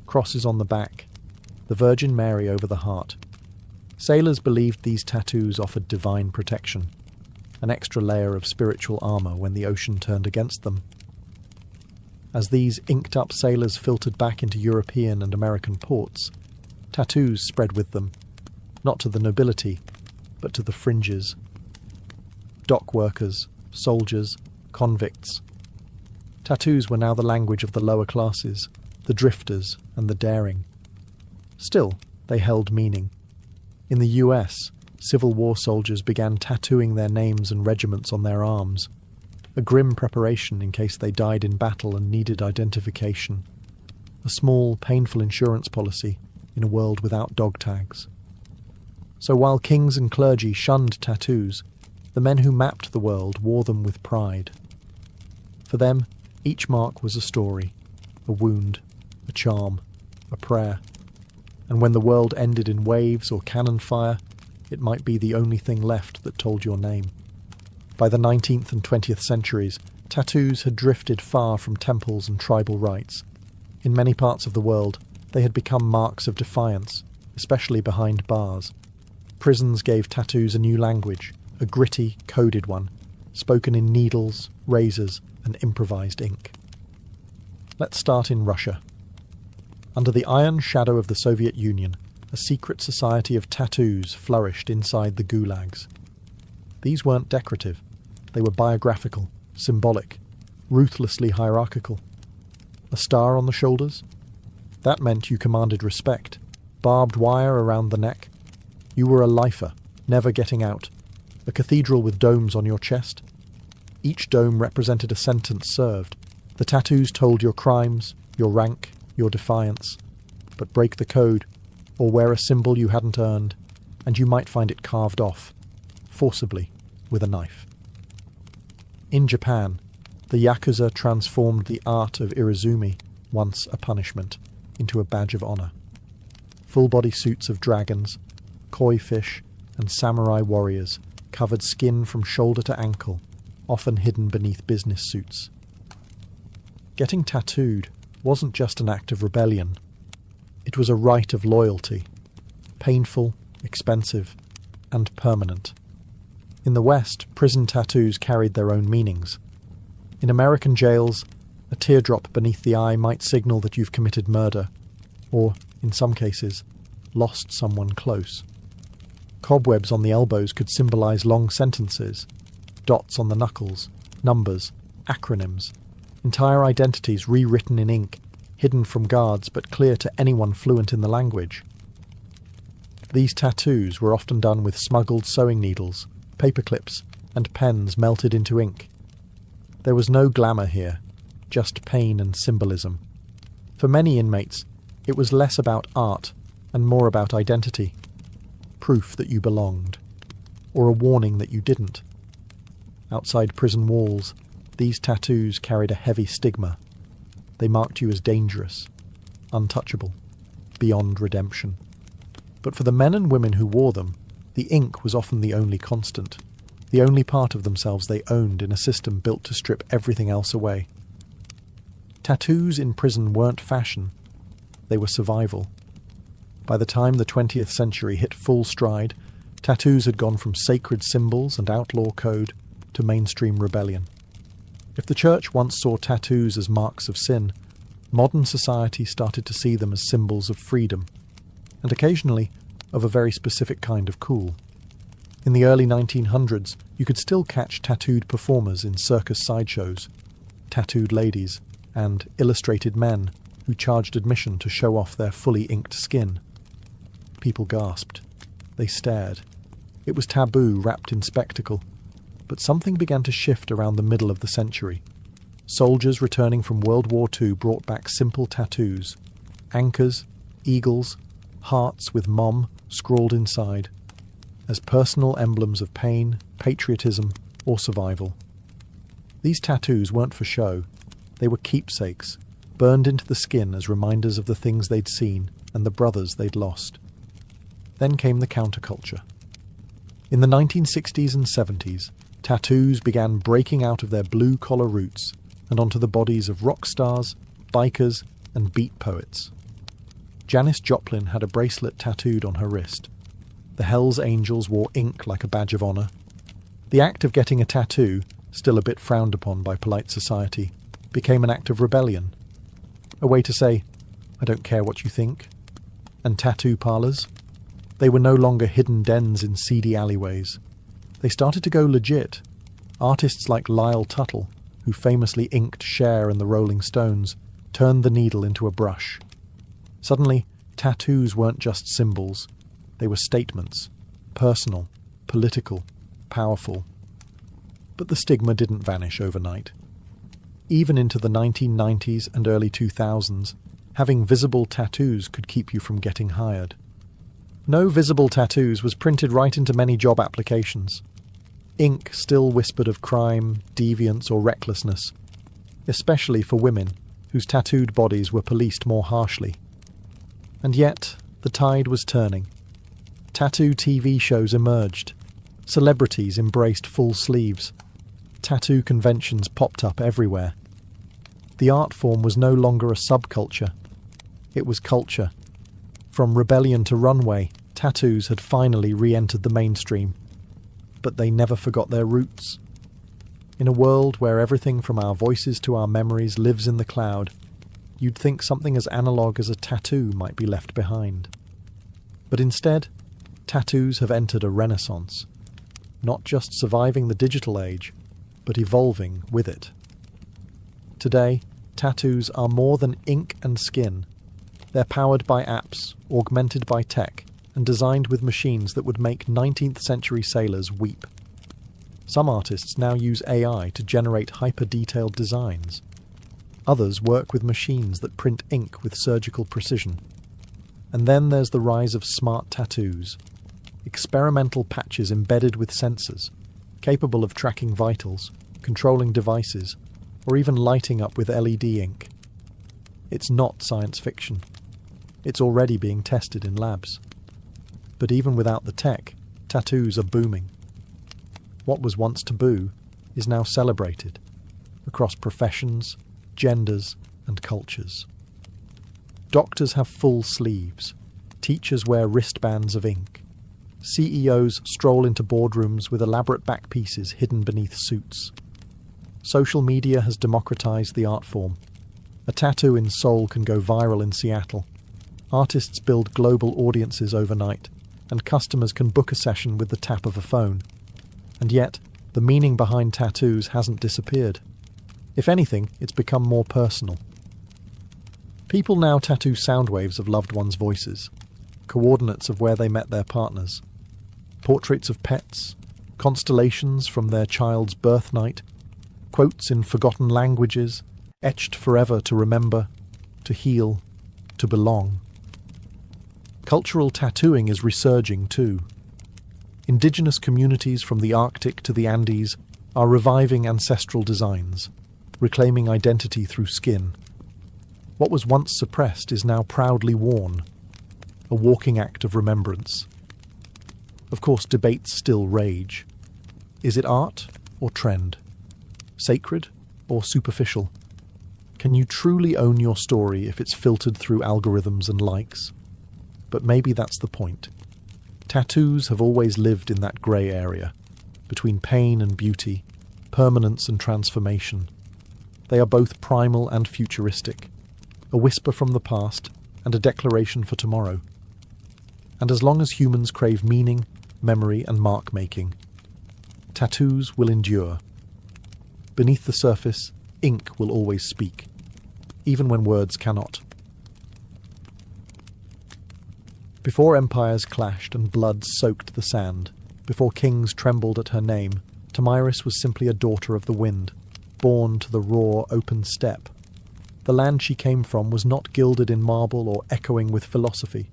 crosses on the back, the Virgin Mary over the heart. Sailors believed these tattoos offered divine protection, an extra layer of spiritual armour when the ocean turned against them. As these inked-up sailors filtered back into European and American ports, tattoos spread with them, not to the nobility, but to the fringes. Dock workers, soldiers, convicts. Tattoos were now the language of the lower classes, the drifters and the daring. Still, they held meaning. In the US, Civil War soldiers began tattooing their names and regiments on their arms, a grim preparation in case they died in battle and needed identification, a small, painful insurance policy in a world without dog tags. So while kings and clergy shunned tattoos, the men who mapped the world wore them with pride. For them, each mark was a story, a wound, a charm, a prayer, and when the world ended in waves or cannon fire, it might be the only thing left that told your name. By the 19th and 20th centuries, tattoos had drifted far from temples and tribal rites. In many parts of the world, they had become marks of defiance, especially behind bars. Prisons gave tattoos a new language, a gritty, coded one, spoken in needles, razors, and improvised ink. Let's start in Russia. Under the iron shadow of the Soviet Union, a secret society of tattoos flourished inside the gulags. These weren't decorative. They were biographical, symbolic, ruthlessly hierarchical. A star on the shoulders? That meant you commanded respect. Barbed wire around the neck? You were a lifer, never getting out. A cathedral with domes on your chest? Each dome represented a sentence served. The tattoos told your crimes, your rank, your defiance. But break the code, or wear a symbol you hadn't earned, and you might find it carved off, forcibly, with a knife. In Japan, the Yakuza transformed the art of irizumi, once a punishment, into a badge of honour. Full-body suits of dragons, koi fish, and samurai warriors covered skin from shoulder to ankle, often hidden beneath business suits. Getting tattooed wasn't just an act of rebellion. It was a rite of loyalty, painful, expensive, and permanent. In the West, prison tattoos carried their own meanings. In American jails, a teardrop beneath the eye might signal that you've committed murder, or, in some cases, lost someone close. Cobwebs on the elbows could symbolize long sentences, dots on the knuckles, numbers, acronyms, entire identities rewritten in ink, hidden from guards but clear to anyone fluent in the language. These tattoos were often done with smuggled sewing needles, paper clips, and pens melted into ink. There was no glamour here, just pain and symbolism. For many inmates, it was less about art and more about identity. Proof that you belonged, or a warning that you didn't. Outside prison walls, these tattoos carried a heavy stigma. They marked you as dangerous, untouchable, beyond redemption. But for the men and women who wore them, the ink was often the only constant, the only part of themselves they owned in a system built to strip everything else away. Tattoos in prison weren't fashion, they were survival. By the time the 20th century hit full stride, tattoos had gone from sacred symbols and outlaw code to mainstream rebellion. If the church once saw tattoos as marks of sin, modern society started to see them as symbols of freedom, and occasionally of a very specific kind of cool. In the early 1900s, you could still catch tattooed performers in circus sideshows, tattooed ladies, and illustrated men who charged admission to show off their fully inked skin. People gasped. They stared. It was taboo wrapped in spectacle. But something began to shift around the middle of the century. Soldiers returning from World War II brought back simple tattoos. Anchors, eagles, hearts with Mom scrawled inside, as personal emblems of pain, patriotism, or survival. These tattoos weren't for show. They were keepsakes, burned into the skin as reminders of the things they'd seen and the brothers they'd lost. Then came the counterculture. In the 1960s and 70s, tattoos began breaking out of their blue-collar roots and onto the bodies of rock stars, bikers, and beat poets. Janis Joplin had a bracelet tattooed on her wrist. The Hells Angels wore ink like a badge of honour. The act of getting a tattoo, still a bit frowned upon by polite society, became an act of rebellion. A way to say, I don't care what you think. And tattoo parlours? They were no longer hidden dens in seedy alleyways. They started to go legit. Artists like Lyle Tuttle, who famously inked Cher and the Rolling Stones, turned the needle into a brush. Suddenly, tattoos weren't just symbols. They were statements. Personal, political, powerful. But the stigma didn't vanish overnight. Even into the 1990s and early 2000s, having visible tattoos could keep you from getting hired. No visible tattoos was printed right into many job applications. Ink still whispered of crime, deviance or recklessness, especially for women whose tattooed bodies were policed more harshly. And yet, the tide was turning. Tattoo TV shows emerged. Celebrities embraced full sleeves. Tattoo conventions popped up everywhere. The art form was no longer a subculture. It was culture. From rebellion to runway, tattoos had finally re-entered the mainstream. But they never forgot their roots. In a world where everything from our voices to our memories lives in the cloud, you'd think something as analogue as a tattoo might be left behind. But instead, tattoos have entered a renaissance, not just surviving the digital age, but evolving with it. Today, tattoos are more than ink and skin. They're powered by apps, augmented by tech, and designed with machines that would make 19th century sailors weep. Some artists now use AI to generate hyper-detailed designs. Others work with machines that print ink with surgical precision. And then there's the rise of smart tattoos, experimental patches embedded with sensors, capable of tracking vitals, controlling devices, or even lighting up with LED ink. It's not science fiction. It's already being tested in labs. But even without the tech, tattoos are booming. What was once taboo is now celebrated across professions, genders, and cultures. Doctors have full sleeves. Teachers wear wristbands of ink. CEOs stroll into boardrooms with elaborate back pieces hidden beneath suits. Social media has democratized the art form. A tattoo in Seoul can go viral in Seattle. Artists build global audiences overnight, and customers can book a session with the tap of a phone. And yet, the meaning behind tattoos hasn't disappeared. If anything, it's become more personal. People now tattoo sound waves of loved ones' voices, coordinates of where they met their partners, portraits of pets, constellations from their child's birth night, quotes in forgotten languages, etched forever to remember, to heal, to belong. Cultural tattooing is resurging too. Indigenous communities from the Arctic to the Andes are reviving ancestral designs, reclaiming identity through skin. What was once suppressed is now proudly worn, a walking act of remembrance. Of course, debates still rage. Is it art or trend? Sacred or superficial? Can you truly own your story if it's filtered through algorithms and likes? But maybe that's the point. Tattoos have always lived in that grey area, between pain and beauty, permanence and transformation. They are both primal and futuristic, a whisper from the past and a declaration for tomorrow. And as long as humans crave meaning, memory and mark-making, tattoos will endure. Beneath the surface, ink will always speak, even when words cannot. Before empires clashed and blood soaked the sand, before kings trembled at her name, Tomyris was simply a daughter of the wind, born to the raw, open steppe. The land she came from was not gilded in marble or echoing with philosophy.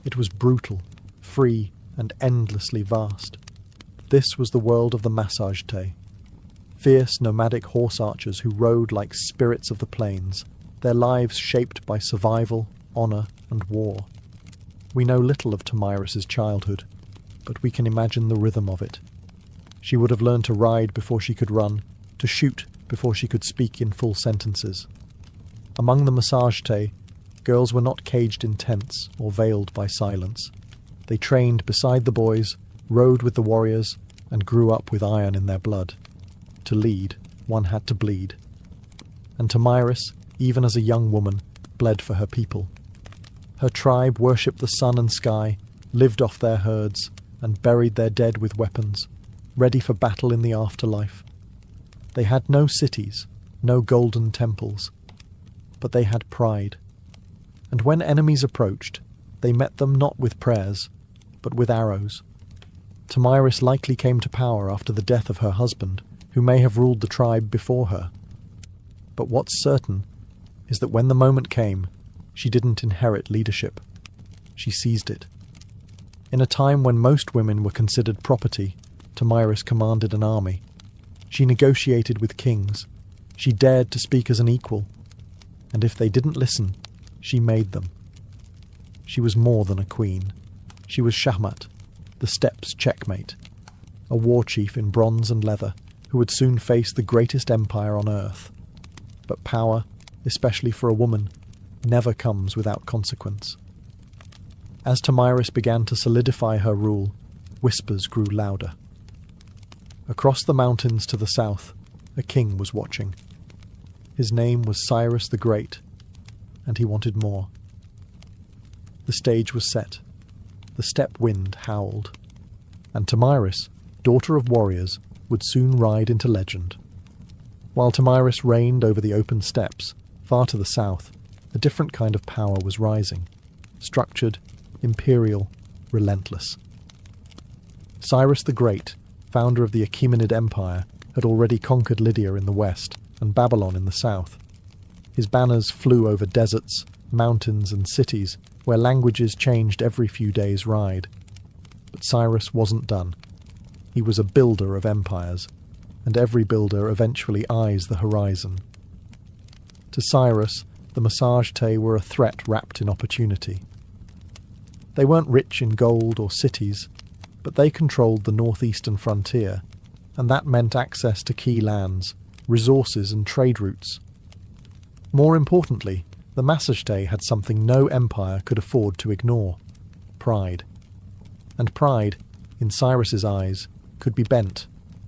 It was brutal, free, and endlessly vast. This was the world of the Massagetae, fierce nomadic horse archers who rode like spirits of the plains, their lives shaped by survival, honour, and war. We know little of Tomyris's childhood, but we can imagine the rhythm of it. She would have learned to ride before she could run, to shoot before she could speak in full sentences. Among the Massagetae, Girls were not caged in tents or veiled by silence. They trained beside the boys, rode with the warriors, and grew up with iron in their blood. To lead, one had to bleed. And Tomyris, even as a young woman, bled for her people. Her tribe worshipped the sun and sky, lived off their herds, and buried their dead with weapons, ready for battle in the afterlife. They had no cities, no golden temples, but they had pride. And when enemies approached, they met them not with prayers, but with arrows. Tomyris likely came to power after the death of her husband, who may have ruled the tribe before her. But what's certain is that when the moment came, she didn't inherit leadership. She seized it. In a time when most women were considered property, Tomyris commanded an army. She negotiated with kings. She dared to speak as an equal. And if they didn't listen, she made them. She was more than a queen. She was Shahmat, the steppes' checkmate, a war chief in bronze and leather who would soon face the greatest empire on earth. But power, especially for a woman, never comes without consequence. As Tomyris began to solidify her rule, whispers grew louder. Across the mountains to the south, a king was watching. His name was Cyrus the Great, and he wanted more. The stage was set. The steppe wind howled. And Tomyris, daughter of warriors, would soon ride into legend. While Tomyris reigned over the open steppes, far to the south, a different kind of power was rising. Structured, imperial, relentless. Cyrus the Great, founder of the Achaemenid Empire, had already conquered Lydia in the west and Babylon in the south. His banners flew over deserts, mountains and cities where languages changed every few days' ride. But Cyrus wasn't done. He was a builder of empires, and every builder eventually eyes the horizon. To Cyrus, the Massagetæ were a threat wrapped in opportunity. They weren't rich in gold or cities, but they controlled the northeastern frontier, and that meant access to key lands, resources and trade routes. More importantly, the Massagetæ had something no empire could afford to ignore: pride. And pride, in Cyrus's eyes, could be bent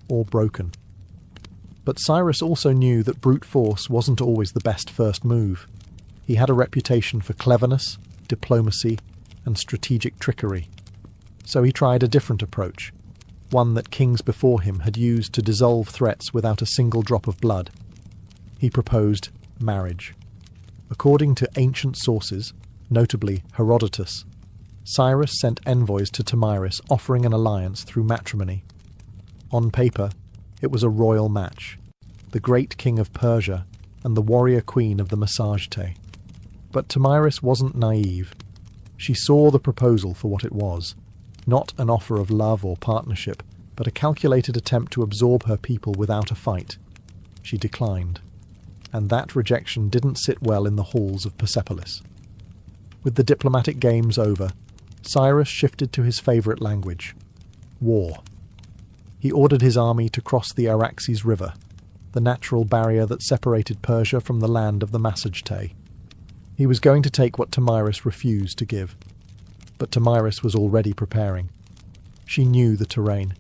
or broken. But Cyrus also knew that brute force wasn't always the best first move. He had a reputation for cleverness, diplomacy, and strategic trickery. So he tried a different approach, one that kings before him had used to dissolve threats without a single drop of blood. He proposed marriage. According to ancient sources, notably Herodotus, Cyrus sent envoys to Tomyris offering an alliance through matrimony. On paper, it was a royal match, the great king of Persia and the warrior queen of the Massagetæ. But Tomyris wasn't naive. She saw the proposal for what it was, not an offer of love or partnership, but a calculated attempt to absorb her people without a fight. She declined, and that rejection didn't sit well in the halls of Persepolis. With the diplomatic games over, Cyrus shifted to his favourite language: war. He ordered his army to cross the Araxes River, the natural barrier that separated Persia from the land of the Massagetæ. He was going to take what Tomyris refused to give. But Tomyris was already preparing. She knew the terrain.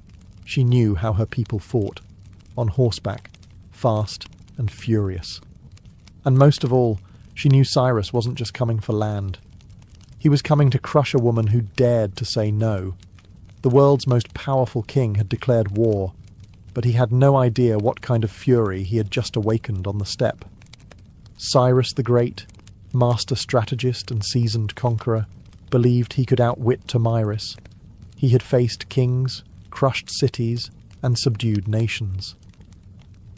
She knew how her people fought, on horseback, fast and furious. And most of all, she knew Cyrus wasn't just coming for land. He was coming to crush a woman who dared to say no. The world's most powerful king had declared war, but he had no idea what kind of fury he had just awakened on the steppe. Cyrus the Great, master strategist and seasoned conqueror, believed he could outwit Tomyris. He had faced kings, crushed cities, and subdued nations.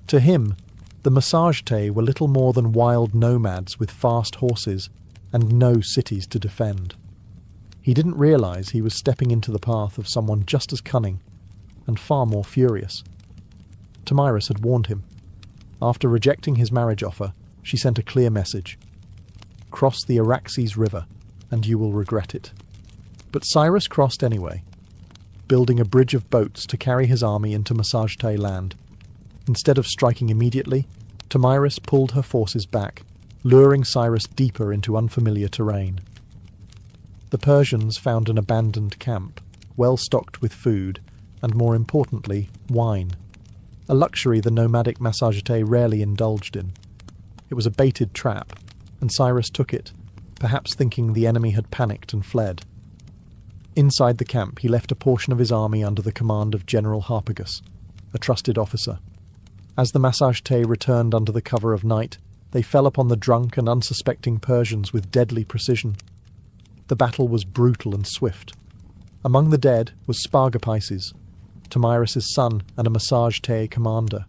To him, the Massagetæ were little more than wild nomads with fast horses and no cities to defend. He didn't realize he was stepping into the path of someone just as cunning and far more furious. Tomyris had warned him. After rejecting his marriage offer, she sent a clear message: cross the Araxes River, and you will regret it. But Cyrus crossed anyway, building a bridge of boats to carry his army into Massagetæ land. Instead of striking immediately, Tomyris pulled her forces back, luring Cyrus deeper into unfamiliar terrain. The Persians found an abandoned camp, well stocked with food, and more importantly, wine, a luxury the nomadic Massagete rarely indulged in. It was a baited trap, and Cyrus took it, perhaps thinking the enemy had panicked and fled. Inside the camp, he left a portion of his army under the command of General Harpagus, a trusted officer. As the Massagete returned under the cover of night, they fell upon the drunk and unsuspecting Persians with deadly precision. The battle was brutal and swift. Among the dead was Spargapaises, Tomyris' son and a Massagete commander.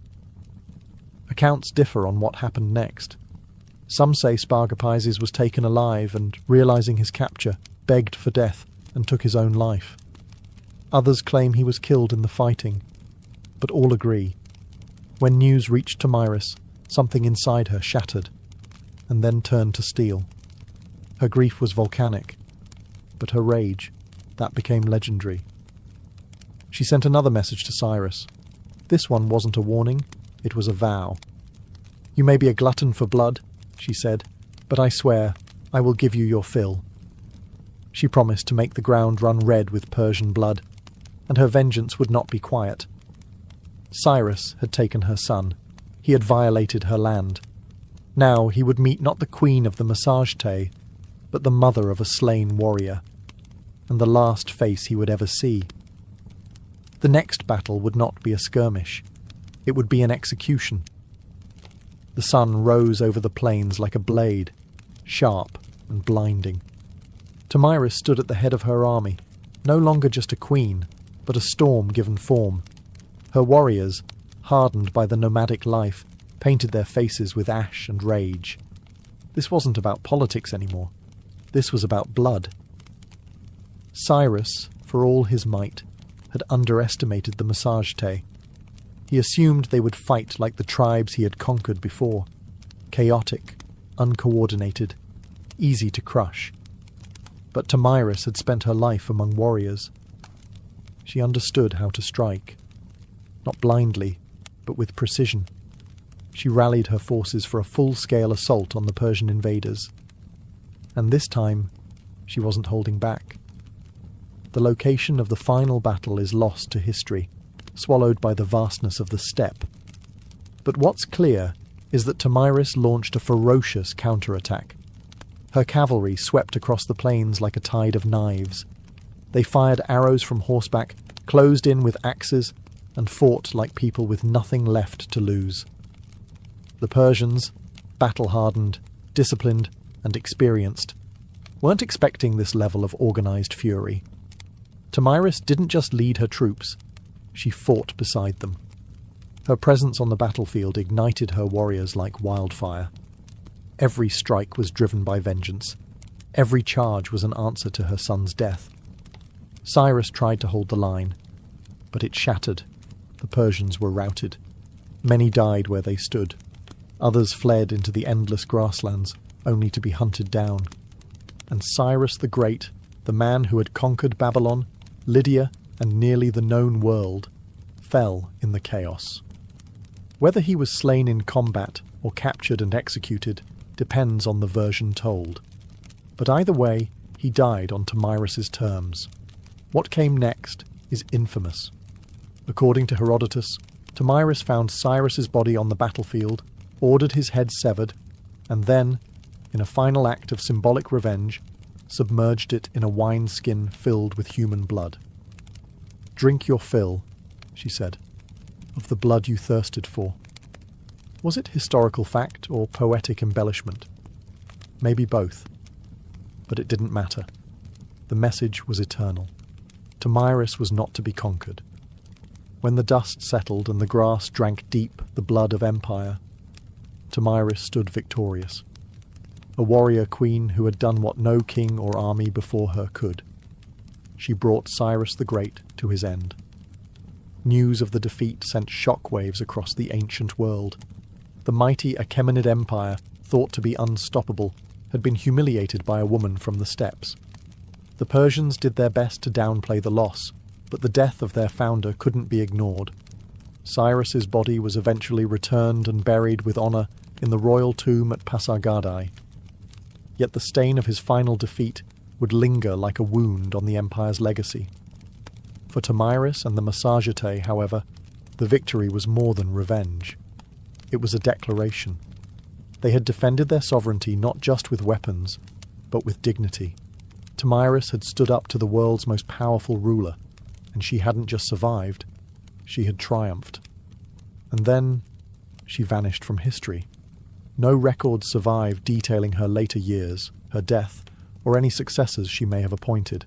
Accounts differ on what happened next. Some say Spargapaises was taken alive and, realizing his capture, begged for death and took his own life. Others claim he was killed in the fighting, but all agree. When news reached Tomyris, something inside her shattered, and then turned to steel. Her grief was volcanic, but her rage, that became legendary. She sent another message to Cyrus. This one wasn't a warning, it was a vow. "You may be a glutton for blood," she said, "but I swear I will give you your fill." She promised to make the ground run red with Persian blood, and her vengeance would not be quiet. Cyrus had taken her son. He had violated her land. Now he would meet not the queen of the Massagete, but the mother of a slain warrior, and the last face he would ever see. The next battle would not be a skirmish. It would be an execution. The sun rose over the plains like a blade, sharp and blinding. Tomyris stood at the head of her army, no longer just a queen, but a storm given form. Her warriors, hardened by the nomadic life, painted their faces with ash and rage. This wasn't about politics anymore. This was about blood. Cyrus, for all his might, had underestimated the Massagete. He assumed they would fight like the tribes he had conquered before, chaotic, uncoordinated, easy to crush. But Tomyris had spent her life among warriors. She understood how to strike. Not blindly, but with precision. She rallied her forces for a full-scale assault on the Persian invaders. And this time, she wasn't holding back. The location of the final battle is lost to history, swallowed by the vastness of the steppe. But what's clear is that Tomyris launched a ferocious counterattack. Her cavalry swept across the plains like a tide of knives. They fired arrows from horseback, closed in with axes, and fought like people with nothing left to lose. The Persians, battle-hardened, disciplined, and experienced, weren't expecting this level of organized fury. Tomyris didn't just lead her troops, she fought beside them. Her presence on the battlefield ignited her warriors like wildfire. Every strike was driven by vengeance. Every charge was an answer to her son's death. Cyrus tried to hold the line, but it shattered. The Persians were routed. Many died where they stood. Others fled into the endless grasslands, only to be hunted down. And Cyrus the Great, the man who had conquered Babylon, Lydia, and nearly the known world, fell in the chaos. Whether he was slain in combat or captured and executed depends on the version told. But either way, he died on Tomyris' terms. What came next is infamous. According to Herodotus, Tomyris found Cyrus's body on the battlefield, ordered his head severed, and then, in a final act of symbolic revenge, submerged it in a wineskin filled with human blood. "Drink your fill," she said, "of the blood you thirsted for." Was it historical fact or poetic embellishment? Maybe both. But it didn't matter. The message was eternal. Tomyris was not to be conquered. When the dust settled and the grass drank deep the blood of empire, Tomyris stood victorious. A warrior queen who had done what no king or army before her could. She brought Cyrus the Great to his end. News of the defeat sent shockwaves across the ancient world. The mighty Achaemenid Empire, thought to be unstoppable, had been humiliated by a woman from the steppes. The Persians did their best to downplay the loss, but the death of their founder couldn't be ignored. Cyrus's body was eventually returned and buried with honor in the royal tomb at Pasargadae. Yet the stain of his final defeat would linger like a wound on the empire's legacy. For Tomyris and the Massagetei, however, the victory was more than revenge. It was a declaration. They had defended their sovereignty not just with weapons, but with dignity. Tomyris had stood up to the world's most powerful ruler, and she hadn't just survived, she had triumphed. And then she vanished from history. No records survive detailing her later years, her death, or any successors she may have appointed.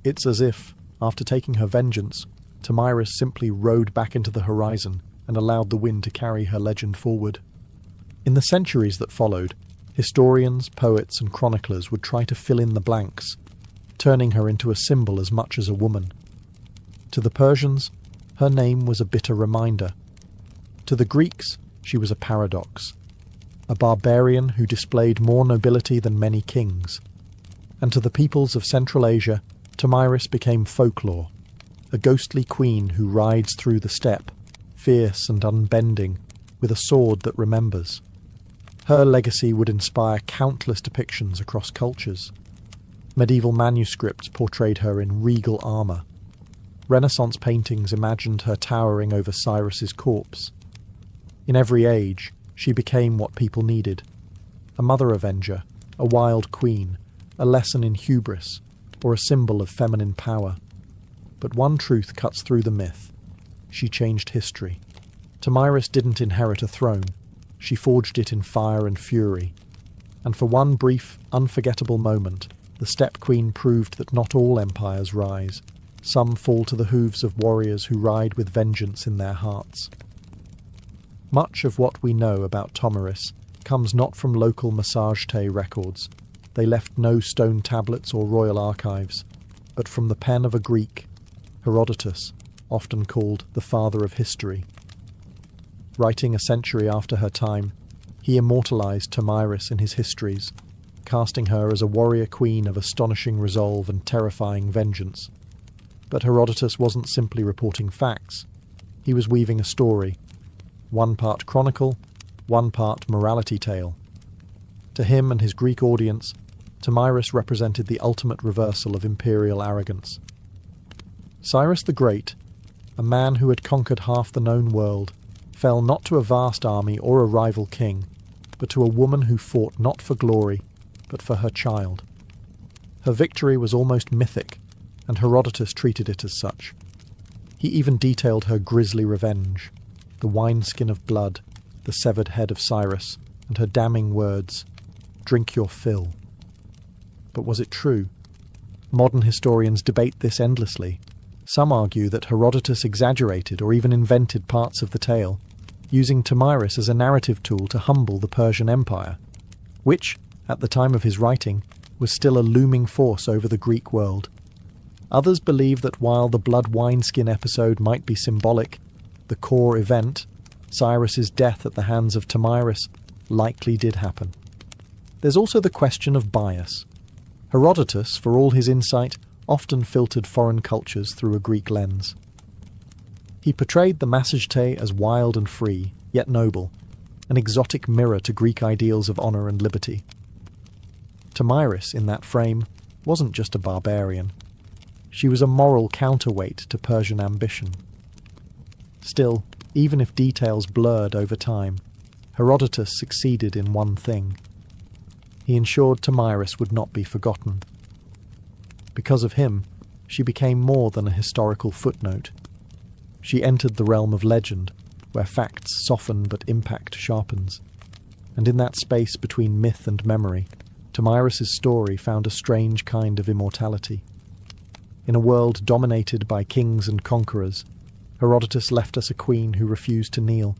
It's as if, after taking her vengeance, Tomyris simply rode back into the horizon and allowed the wind to carry her legend forward. In the centuries that followed, historians, poets, and chroniclers would try to fill in the blanks, turning her into a symbol as much as a woman. To the Persians, her name was a bitter reminder. To the Greeks, she was a paradox, a barbarian who displayed more nobility than many kings. And to the peoples of Central Asia, Tomyris became folklore, a ghostly queen who rides through the steppe, fierce and unbending, with a sword that remembers. Her legacy would inspire countless depictions across cultures. Medieval manuscripts portrayed her in regal armour. Renaissance paintings imagined her towering over Cyrus's corpse. In every age, she became what people needed: a mother avenger, a wild queen, a lesson in hubris, or a symbol of feminine power. But one truth cuts through the myth. She changed history. Tomyris didn't inherit a throne. She forged it in fire and fury. And for one brief, unforgettable moment, the Steppe Queen proved that not all empires rise. Some fall to the hooves of warriors who ride with vengeance in their hearts. Much of what we know about Tomyris comes not from local Massagetei records. They left no stone tablets or royal archives, but from the pen of a Greek, Herodotus, often called the father of history. Writing a century after her time, he immortalized Tomyris in his histories, casting her as a warrior queen of astonishing resolve and terrifying vengeance. But Herodotus wasn't simply reporting facts. He was weaving a story, one part chronicle, one part morality tale. To him and his Greek audience, Tomyris represented the ultimate reversal of imperial arrogance. Cyrus the Great, a man who had conquered half the known world, fell not to a vast army or a rival king, but to a woman who fought not for glory, but for her child. Her victory was almost mythic, and Herodotus treated it as such. He even detailed her grisly revenge, the wineskin of blood, the severed head of Cyrus, and her damning words, "Drink your fill." But was it true? Modern historians debate this endlessly. Some argue that Herodotus exaggerated or even invented parts of the tale, using Tomyris as a narrative tool to humble the Persian Empire, which, at the time of his writing, was still a looming force over the Greek world. Others believe that while the blood wineskin episode might be symbolic, the core event, Cyrus's death at the hands of Tomyris, likely did happen. There's also the question of bias. Herodotus, for all his insight, often filtered foreign cultures through a Greek lens. He portrayed the Massagetei as wild and free, yet noble, an exotic mirror to Greek ideals of honour and liberty. Tomyris, in that frame, wasn't just a barbarian. She was a moral counterweight to Persian ambition. Still, even if details blurred over time, Herodotus succeeded in one thing. He ensured Tomyris would not be forgotten. Because of him, she became more than a historical footnote. She entered the realm of legend, where facts soften but impact sharpens. And in that space between myth and memory, Tomyris's story found a strange kind of immortality. In a world dominated by kings and conquerors, Herodotus left us a queen who refused to kneel,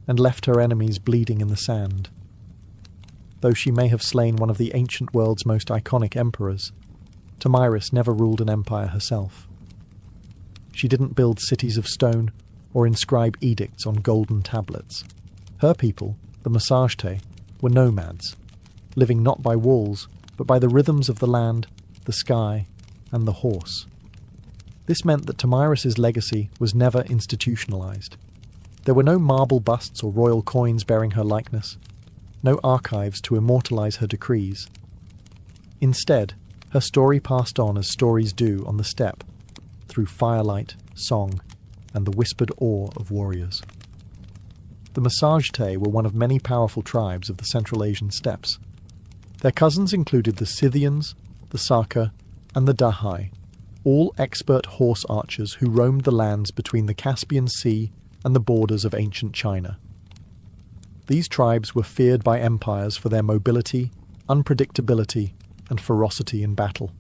and left her enemies bleeding in the sand. Though she may have slain one of the ancient world's most iconic emperors, Tomyris never ruled an empire herself. She didn't build cities of stone or inscribe edicts on golden tablets. Her people, the Massagetei, were nomads, living not by walls, but by the rhythms of the land, the sky, and the horse. This meant that Tomyris's legacy was never institutionalized. There were no marble busts or royal coins bearing her likeness, no archives to immortalize her decrees. Instead, her story passed on as stories do on the steppe, through firelight, song, and the whispered awe of warriors. The Massagetæ were one of many powerful tribes of the Central Asian steppes. Their cousins included the Scythians, the Saka, and the Dahai, all expert horse archers who roamed the lands between the Caspian Sea and the borders of ancient China. These tribes were feared by empires for their mobility, unpredictability, and ferocity in battle.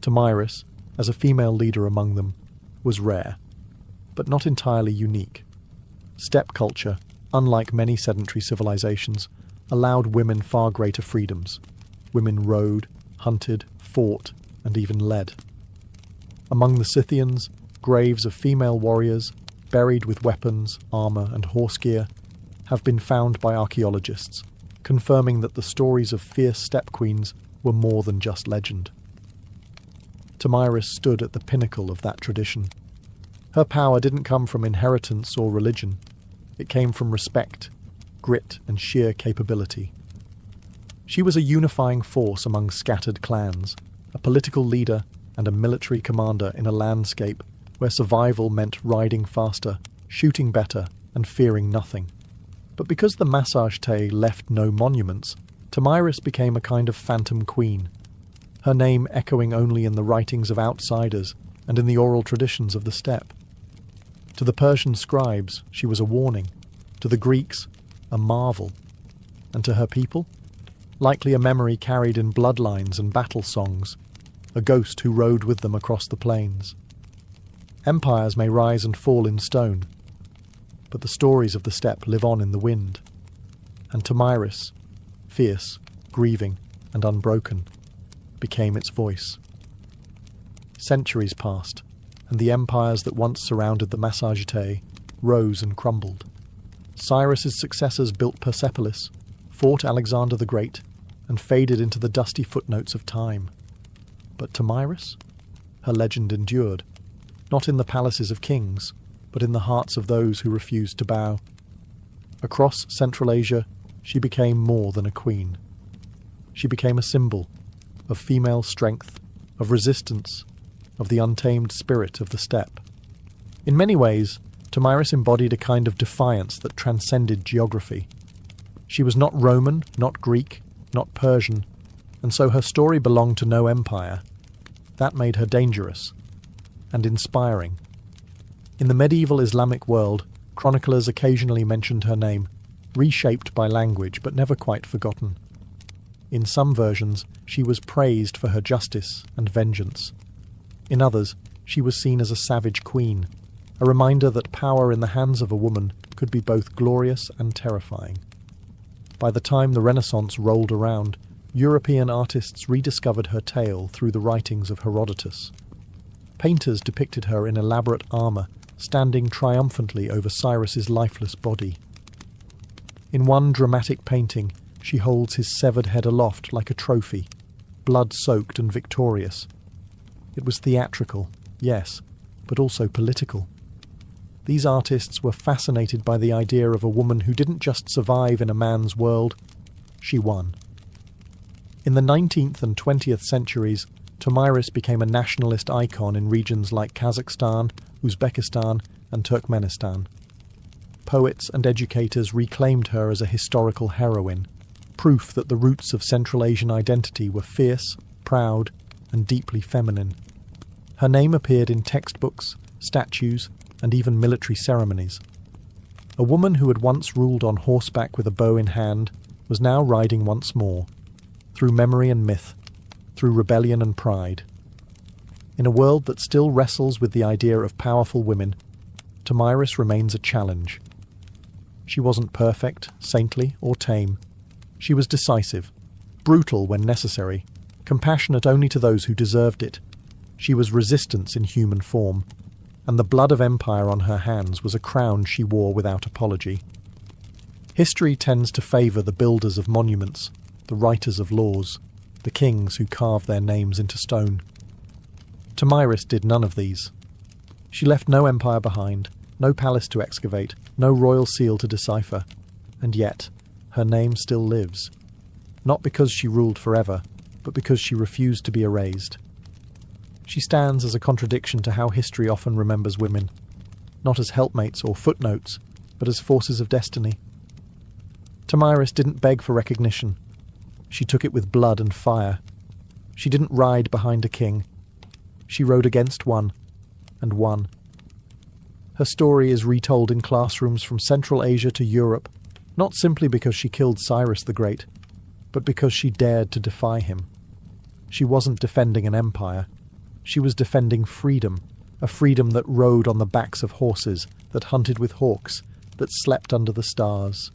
Tomyris, as a female leader among them, was rare, but not entirely unique. Steppe culture, unlike many sedentary civilizations, allowed women far greater freedoms. Women rode, hunted, fought, and even led. Among the Scythians, graves of female warriors, buried with weapons, armour, and horse gear, have been found by archaeologists, confirming that the stories of fierce steppe queens were more than just legend. Tomyris stood at the pinnacle of that tradition. Her power didn't come from inheritance or religion. It came from respect, grit, and sheer capability. She was a unifying force among scattered clans, a political leader and a military commander in a landscape where survival meant riding faster, shooting better, and fearing nothing. But because the Massagetæ left no monuments, Tomyris became a kind of phantom queen, her name echoing only in the writings of outsiders and in the oral traditions of the steppe. To the Persian scribes, she was a warning, to the Greeks, a marvel, and to her people, likely a memory carried in bloodlines and battle songs, a ghost who rode with them across the plains. Empires may rise and fall in stone, but the stories of the steppe live on in the wind. And Tomyris, fierce, grieving, and unbroken, became its voice. Centuries passed, and the empires that once surrounded the Massagetæ rose and crumbled. Cyrus's successors built Persepolis, fought Alexander the Great, and faded into the dusty footnotes of time. But Tomyris? Her legend endured, not in the palaces of kings, but in the hearts of those who refused to bow. Across Central Asia, she became more than a queen. She became a symbol of female strength, of resistance, of the untamed spirit of the steppe. In many ways, Tomyris embodied a kind of defiance that transcended geography. She was not Roman, not Greek, not Persian, and so her story belonged to no empire. That made her dangerous and inspiring. In the medieval Islamic world, chroniclers occasionally mentioned her name, reshaped by language but never quite forgotten. In some versions, she was praised for her justice and vengeance. In others, she was seen as a savage queen, a reminder that power in the hands of a woman could be both glorious and terrifying. By the time the Renaissance rolled around, European artists rediscovered her tale through the writings of Herodotus. Painters depicted her in elaborate armour, standing triumphantly over Cyrus's lifeless body. In one dramatic painting, she holds his severed head aloft like a trophy, blood-soaked and victorious. It was theatrical, yes, but also political. These artists were fascinated by the idea of a woman who didn't just survive in a man's world, she won. In the 19th and 20th centuries, Tomyris became a nationalist icon in regions like Kazakhstan, Uzbekistan, and Turkmenistan. Poets and educators reclaimed her as a historical heroine, proof that the roots of Central Asian identity were fierce, proud, and deeply feminine. Her name appeared in textbooks, statues, and even military ceremonies. A woman who had once ruled on horseback with a bow in hand was now riding once more, through memory and myth, through rebellion and pride. In a world that still wrestles with the idea of powerful women, Tomyris remains a challenge. She wasn't perfect, saintly, or tame. She was decisive, brutal when necessary, compassionate only to those who deserved it. She was resistance in human form, and the blood of empire on her hands was a crown she wore without apology. History tends to favour the builders of monuments, the writers of laws, the kings who carved their names into stone. Tomyris did none of these. She left no empire behind, no palace to excavate, no royal seal to decipher. And yet, her name still lives. Not because she ruled forever, but because she refused to be erased. She stands as a contradiction to how history often remembers women, not as helpmates or footnotes, but as forces of destiny. Tomyris didn't beg for recognition. She took it with blood and fire. She didn't ride behind a king. She rode against one, and won. Her story is retold in classrooms from Central Asia to Europe, not simply because she killed Cyrus the Great, but because she dared to defy him. She wasn't defending an empire. She was defending freedom, a freedom that rode on the backs of horses, that hunted with hawks, that slept under the stars.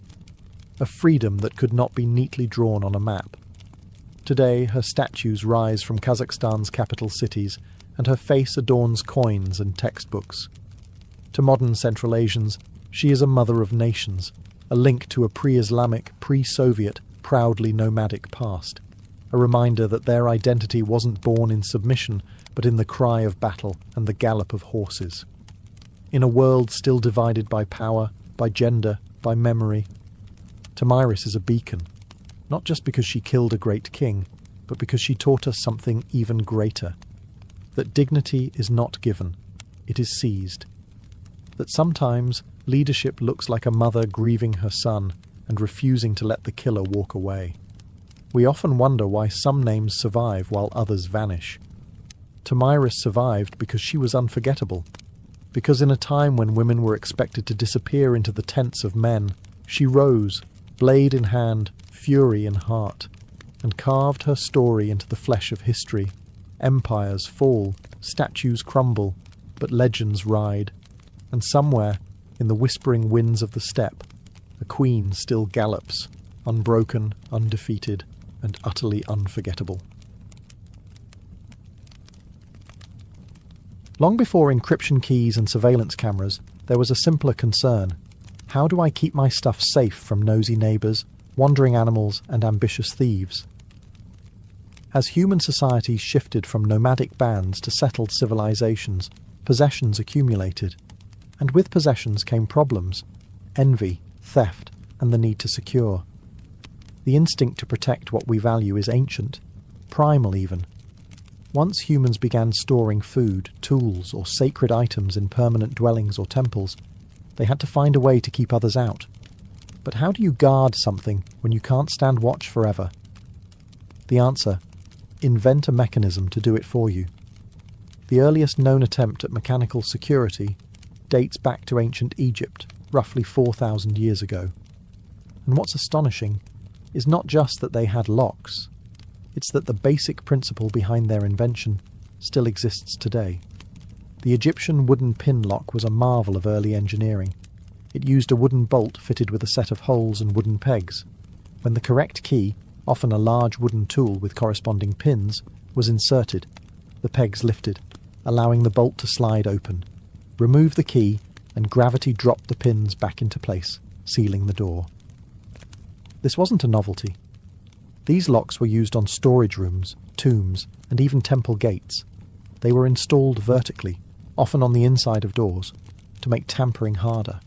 A freedom that could not be neatly drawn on a map. Today, her statues rise from Kazakhstan's capital cities, and her face adorns coins and textbooks. To modern Central Asians, she is a mother of nations, a link to a pre-Islamic, pre-Soviet, proudly nomadic past, a reminder that their identity wasn't born in submission, but in the cry of battle and the gallop of horses. In a world still divided by power, by gender, by memory, Tomyris is a beacon, not just because she killed a great king, but because she taught us something even greater. That dignity is not given, it is seized. That sometimes leadership looks like a mother grieving her son and refusing to let the killer walk away. We often wonder why some names survive while others vanish. Tomyris survived because she was unforgettable. Because in a time when women were expected to disappear into the tents of men, she rose, blade in hand, fury in heart, and carved her story into the flesh of history. Empires fall, statues crumble, but legends ride. And somewhere, in the whispering winds of the steppe, a queen still gallops, unbroken, undefeated, and utterly unforgettable. Long before encryption keys and surveillance cameras, there was a simpler concern. How do I keep my stuff safe from nosy neighbours, wandering animals, and ambitious thieves? As human society shifted from nomadic bands to settled civilizations, possessions accumulated. And with possessions came problems, envy, theft, and the need to secure. The instinct to protect what we value is ancient, primal even. Once humans began storing food, tools, or sacred items in permanent dwellings or temples, they had to find a way to keep others out. But how do you guard something when you can't stand watch forever? The answer: invent a mechanism to do it for you. The earliest known attempt at mechanical security dates back to ancient Egypt, roughly 4,000 years ago. And what's astonishing is not just that they had locks, it's that the basic principle behind their invention still exists today. The Egyptian wooden pin lock was a marvel of early engineering. It used a wooden bolt fitted with a set of holes and wooden pegs. When the correct key, often a large wooden tool with corresponding pins, was inserted, the pegs lifted, allowing the bolt to slide open. Remove the key, and gravity dropped the pins back into place, sealing the door. This wasn't a novelty. These locks were used on storage rooms, tombs, and even temple gates. They were installed vertically, often on the inside of doors, to make tampering harder.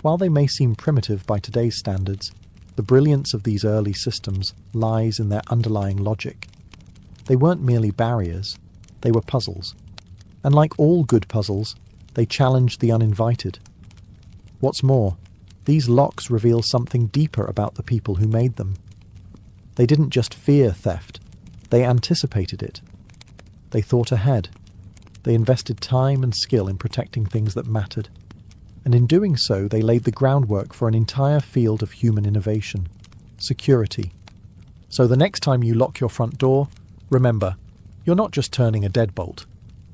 While they may seem primitive by today's standards, the brilliance of these early systems lies in their underlying logic. They weren't merely barriers, they were puzzles. And like all good puzzles, they challenged the uninvited. What's more, these locks reveal something deeper about the people who made them. They didn't just fear theft, they anticipated it. They thought ahead. They invested time and skill in protecting things that mattered. And in doing so, they laid the groundwork for an entire field of human innovation: security. So the next time you lock your front door, remember, you're not just turning a deadbolt.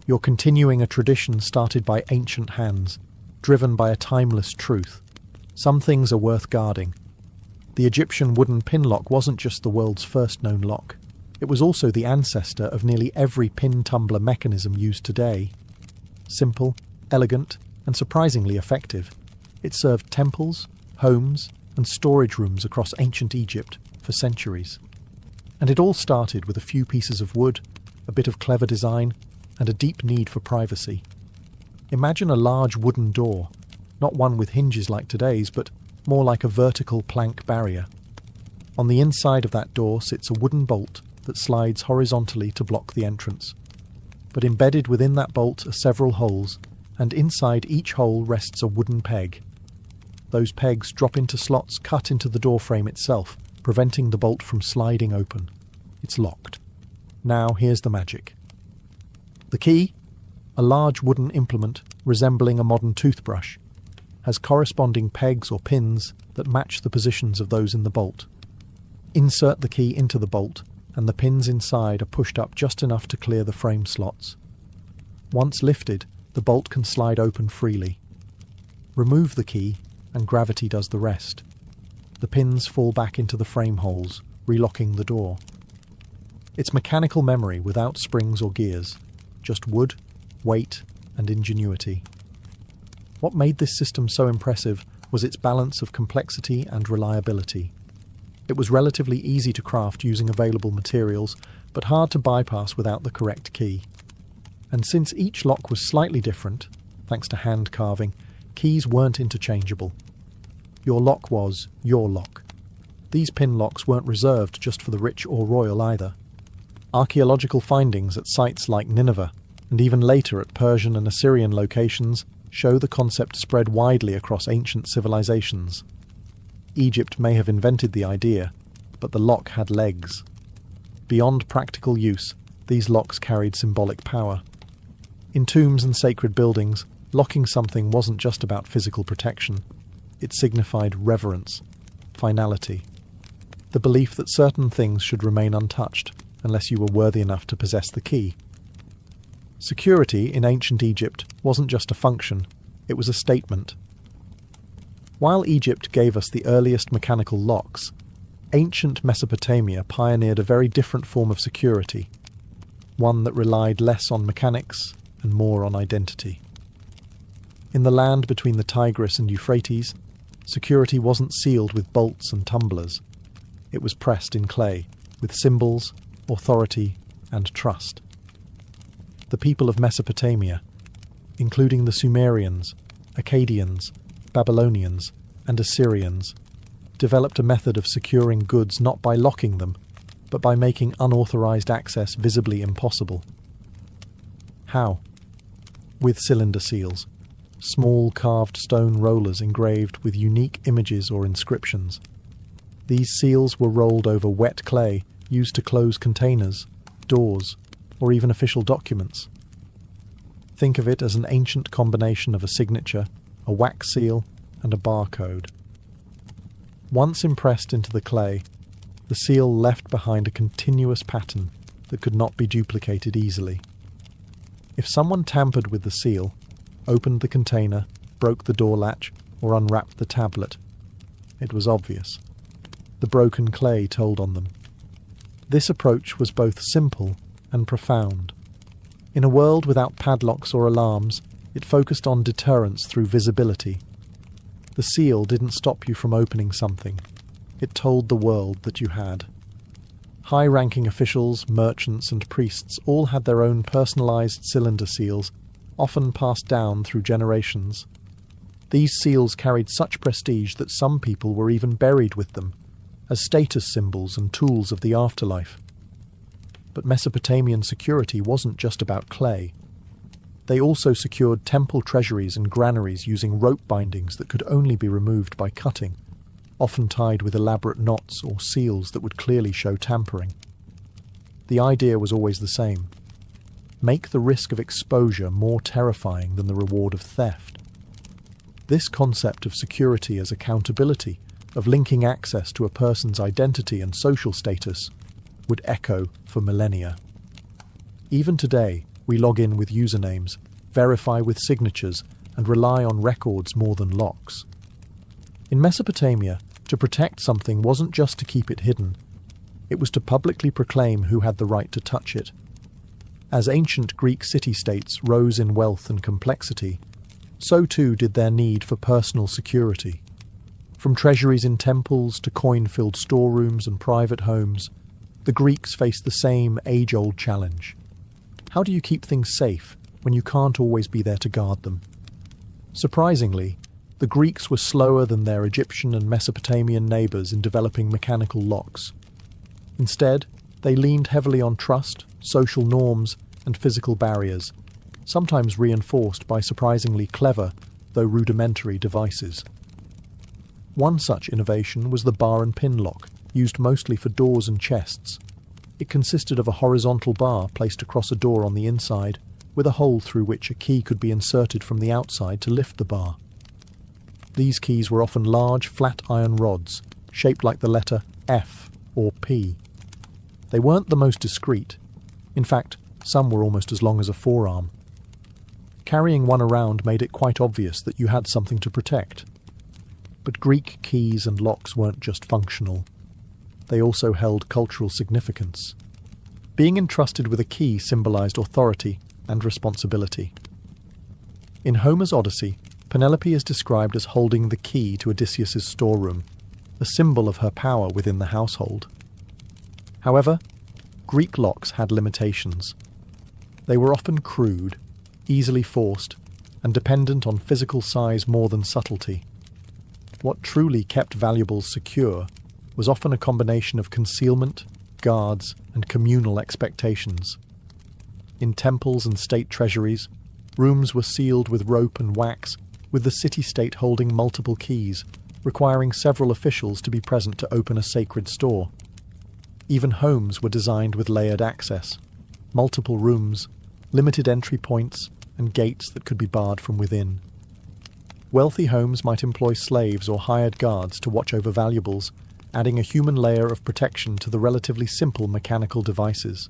You're continuing a tradition started by ancient hands, driven by a timeless truth. Some things are worth guarding. The Egyptian wooden pin lock wasn't just the world's first known lock. It was also the ancestor of nearly every pin tumbler mechanism used today. Simple, elegant, and surprisingly effective, it served temples, homes, and storage rooms across ancient Egypt for centuries. And it all started with a few pieces of wood, a bit of clever design, and a deep need for privacy. Imagine a large wooden door, not one with hinges like today's, but more like a vertical plank barrier. On the inside of that door sits a wooden bolt that slides horizontally to block the entrance. But embedded within that bolt are several holes, and inside each hole rests a wooden peg. Those pegs drop into slots cut into the door frame itself, preventing the bolt from sliding open. It's locked. Now here's the magic. The key, a large wooden implement resembling a modern toothbrush, has corresponding pegs or pins that match the positions of those in the bolt. Insert the key into the bolt, and the pins inside are pushed up just enough to clear the frame slots. Once lifted, the bolt can slide open freely. Remove the key, and gravity does the rest. The pins fall back into the frame holes, relocking the door. It's mechanical memory without springs or gears, just wood, weight, and ingenuity. What made this system so impressive was its balance of complexity and reliability. It was relatively easy to craft using available materials, but hard to bypass without the correct key. And since each lock was slightly different, thanks to hand carving, keys weren't interchangeable. Your lock was your lock. These pin locks weren't reserved just for the rich or royal either. Archaeological findings at sites like Nineveh, and even later at Persian and Assyrian locations, show the concept spread widely across ancient civilizations. Egypt may have invented the idea, but the lock had legs. Beyond practical use, these locks carried symbolic power. In tombs and sacred buildings, locking something wasn't just about physical protection. It signified reverence, finality, the belief that certain things should remain untouched unless you were worthy enough to possess the key. Security in ancient Egypt wasn't just a function, it was a statement. While Egypt gave us the earliest mechanical locks, ancient Mesopotamia pioneered a very different form of security, one that relied less on mechanics and more on identity. In the land between the Tigris and Euphrates, security wasn't sealed with bolts and tumblers. It was pressed in clay, with symbols, authority, and trust. The people of Mesopotamia, including the Sumerians, Akkadians, Babylonians, and Assyrians, developed a method of securing goods not by locking them, but by making unauthorized access visibly impossible. How? With cylinder seals, small carved stone rollers engraved with unique images or inscriptions. These seals were rolled over wet clay used to close containers, doors, or even official documents. Think of it as an ancient combination of a signature, a wax seal, and a barcode. Once impressed into the clay, the seal left behind a continuous pattern that could not be duplicated easily. If someone tampered with the seal, opened the container, broke the door latch, or unwrapped the tablet, it was obvious. The broken clay told on them. This approach was both simple and profound. In a world without padlocks or alarms, it focused on deterrence through visibility. The seal didn't stop you from opening something. It told the world that you had. High-ranking officials, merchants, and priests all had their own personalized cylinder seals, often passed down through generations. These seals carried such prestige that some people were even buried with them, as status symbols and tools of the afterlife. But Mesopotamian security wasn't just about clay. They also secured temple treasuries and granaries using rope bindings that could only be removed by cutting, often tied with elaborate knots or seals that would clearly show tampering. The idea was always the same: make the risk of exposure more terrifying than the reward of theft. This concept of security as accountability, of linking access to a person's identity and social status, would echo for millennia. Even today, we log in with usernames, verify with signatures, and rely on records more than locks. In Mesopotamia, to protect something wasn't just to keep it hidden. It was to publicly proclaim who had the right to touch it. As ancient Greek city-states rose in wealth and complexity, so too did their need for personal security. From treasuries in temples to coin-filled storerooms and private homes, the Greeks faced the same age-old challenge. How do you keep things safe, when you can't always be there to guard them. Surprisingly, the Greeks were slower than their Egyptian and Mesopotamian neighbours in developing mechanical locks. Instead, they leaned heavily on trust, social norms, and physical barriers, sometimes reinforced by surprisingly clever, though rudimentary, devices. One such innovation was the bar and pin lock, used mostly for doors and chests. It consisted of a horizontal bar placed across a door on the inside, with a hole through which a key could be inserted from the outside to lift the bar. These keys were often large, flat iron rods, shaped like the letter F or P. They weren't the most discreet. In fact, some were almost as long as a forearm. Carrying one around made it quite obvious that you had something to protect. But Greek keys and locks weren't just functional. They also held cultural significance. Being entrusted with a key symbolized authority and responsibility. In Homer's Odyssey, Penelope is described as holding the key to Odysseus's storeroom, a symbol of her power within the household. However, Greek locks had limitations. They were often crude, easily forced, and dependent on physical size more than subtlety. What truly kept valuables secure was often a combination of concealment, guards, and communal expectations. In temples and state treasuries, rooms were sealed with rope and wax, with the city-state holding multiple keys, requiring several officials to be present to open a sacred store. Even homes were designed with layered access, multiple rooms, limited entry points, and gates that could be barred from within. Wealthy homes might employ slaves or hired guards to watch over valuables, adding a human layer of protection to the relatively simple mechanical devices.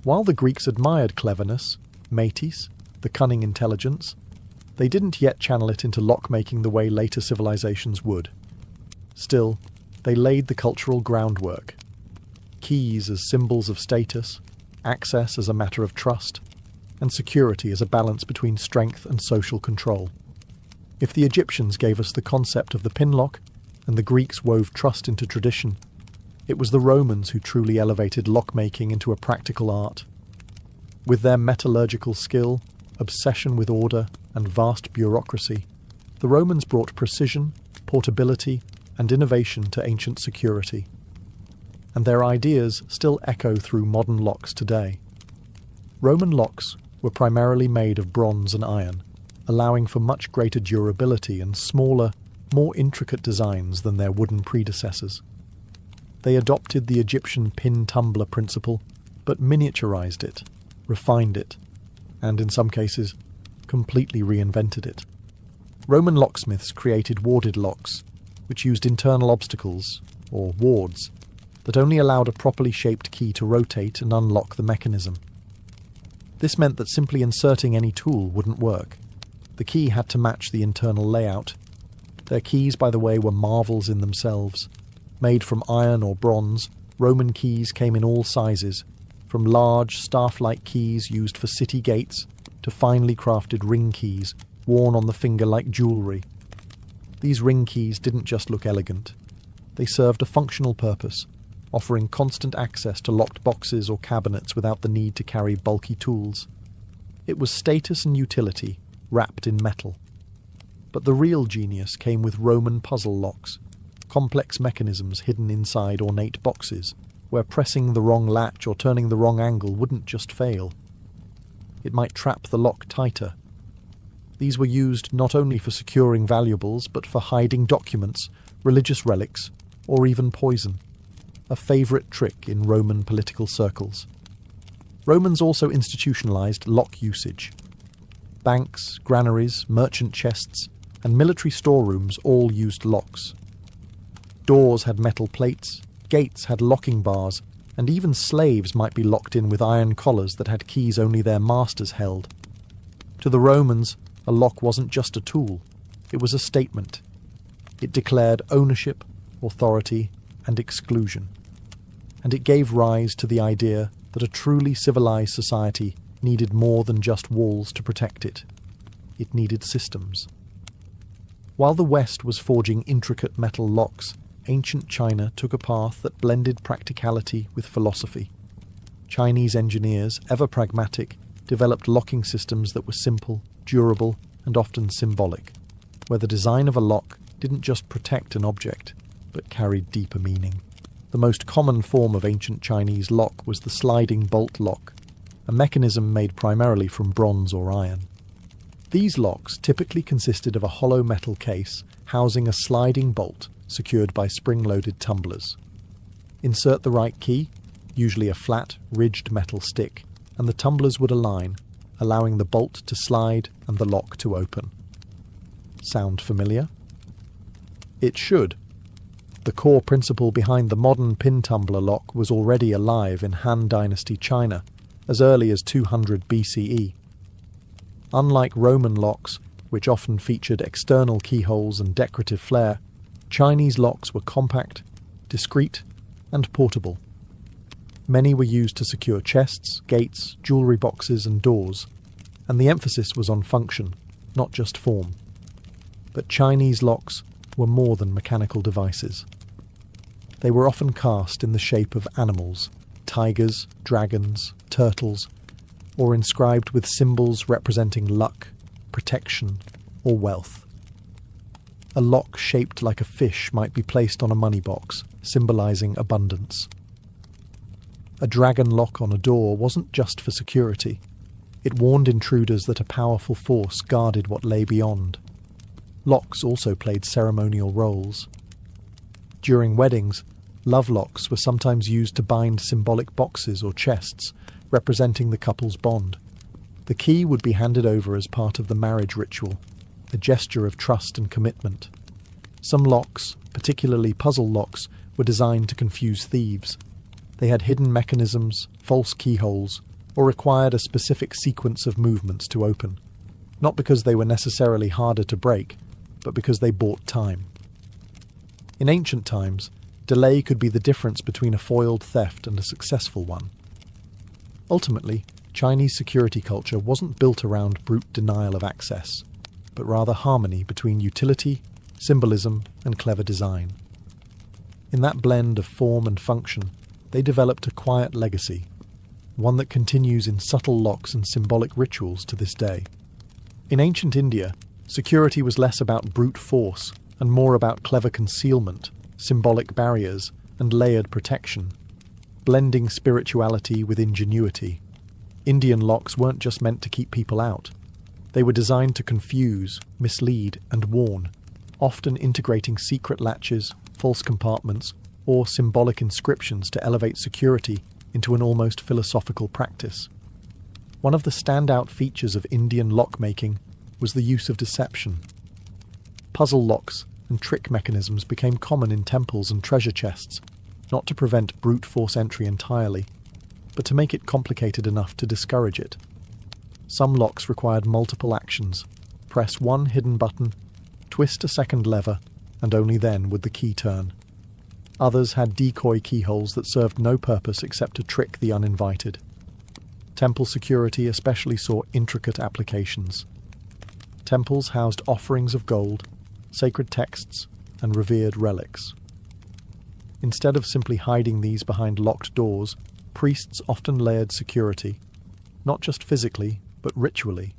While the Greeks admired cleverness, metis, the cunning intelligence, they didn't yet channel it into lock-making the way later civilizations would. Still, they laid the cultural groundwork. Keys as symbols of status, access as a matter of trust, and security as a balance between strength and social control. If the Egyptians gave us the concept of the pin lock, and the Greeks wove trust into tradition, it was the Romans who truly elevated lock-making into a practical art. With their metallurgical skill, obsession with order, and vast bureaucracy, the Romans brought precision, portability, and innovation to ancient security. And their ideas still echo through modern locks today. Roman locks were primarily made of bronze and iron, allowing for much greater durability and smaller, more intricate designs than their wooden predecessors. They adopted the Egyptian pin-tumbler principle, but miniaturized it, refined it, and in some cases, completely reinvented it. Roman locksmiths created warded locks, which used internal obstacles, or wards, that only allowed a properly shaped key to rotate and unlock the mechanism. This meant that simply inserting any tool wouldn't work. The key had to match the internal layout. Their keys, by the way, were marvels in themselves. Made from iron or bronze, Roman keys came in all sizes, from large, staff-like keys used for city gates to finely crafted ring keys worn on the finger like jewellery. These ring keys didn't just look elegant. They served a functional purpose, offering constant access to locked boxes or cabinets without the need to carry bulky tools. It was status and utility, wrapped in metal. But the real genius came with Roman puzzle locks, complex mechanisms hidden inside ornate boxes, where pressing the wrong latch or turning the wrong angle wouldn't just fail. It might trap the lock tighter. These were used not only for securing valuables, but for hiding documents, religious relics, or even poison, a favourite trick in Roman political circles. Romans also institutionalized lock usage. Banks, granaries, merchant chests, and military storerooms all used locks. Doors had metal plates, gates had locking bars, and even slaves might be locked in with iron collars that had keys only their masters held. To the Romans, a lock wasn't just a tool, it was a statement. It declared ownership, authority, and exclusion. And it gave rise to the idea that a truly civilized society needed more than just walls to protect it. It needed systems. While the West was forging intricate metal locks, ancient China took a path that blended practicality with philosophy. Chinese engineers, ever pragmatic, developed locking systems that were simple, durable, and often symbolic, where the design of a lock didn't just protect an object, but carried deeper meaning. The most common form of ancient Chinese lock was the sliding bolt lock, a mechanism made primarily from bronze or iron. These locks typically consisted of a hollow metal case housing a sliding bolt secured by spring-loaded tumblers. Insert the right key, usually a flat, ridged metal stick, and the tumblers would align, allowing the bolt to slide and the lock to open. Sound familiar? It should. The core principle behind the modern pin tumbler lock was already alive in Han Dynasty China, as early as 200 BCE. Unlike Roman locks, which often featured external keyholes and decorative flair, Chinese locks were compact, discreet, and portable. Many were used to secure chests, gates, jewellery boxes, and doors, and the emphasis was on function, not just form. But Chinese locks were more than mechanical devices. They were often cast in the shape of animals, tigers, dragons, turtles, or inscribed with symbols representing luck, protection, or wealth. A lock shaped like a fish might be placed on a money box, symbolizing abundance. A dragon lock on a door wasn't just for security. It warned intruders that a powerful force guarded what lay beyond. Locks also played ceremonial roles. During weddings, love locks were sometimes used to bind symbolic boxes or chests, representing the couple's bond. The key would be handed over as part of the marriage ritual, a gesture of trust and commitment. Some locks, particularly puzzle locks, were designed to confuse thieves. They had hidden mechanisms, false keyholes, or required a specific sequence of movements to open, not because they were necessarily harder to break, but because they bought time. In ancient times, delay could be the difference between a foiled theft and a successful one. Ultimately, Chinese security culture wasn't built around brute denial of access, but rather harmony between utility, symbolism, and clever design. In that blend of form and function, they developed a quiet legacy, one that continues in subtle locks and symbolic rituals to this day. In ancient India, security was less about brute force and more about clever concealment, symbolic barriers, and layered protection, blending spirituality with ingenuity. Indian locks weren't just meant to keep people out. They were designed to confuse, mislead, and warn, often integrating secret latches, false compartments, or symbolic inscriptions to elevate security into an almost philosophical practice. One of the standout features of Indian lockmaking was the use of deception. Puzzle locks and trick mechanisms became common in temples and treasure chests, not to prevent brute force entry entirely, but to make it complicated enough to discourage it. Some locks required multiple actions. Press one hidden button, twist a second lever, and only then would the key turn. Others had decoy keyholes that served no purpose except to trick the uninvited. Temple security especially saw intricate applications. Temples housed offerings of gold, sacred texts, and revered relics. Instead of simply hiding these behind locked doors, priests often layered security, not just physically, but ritually.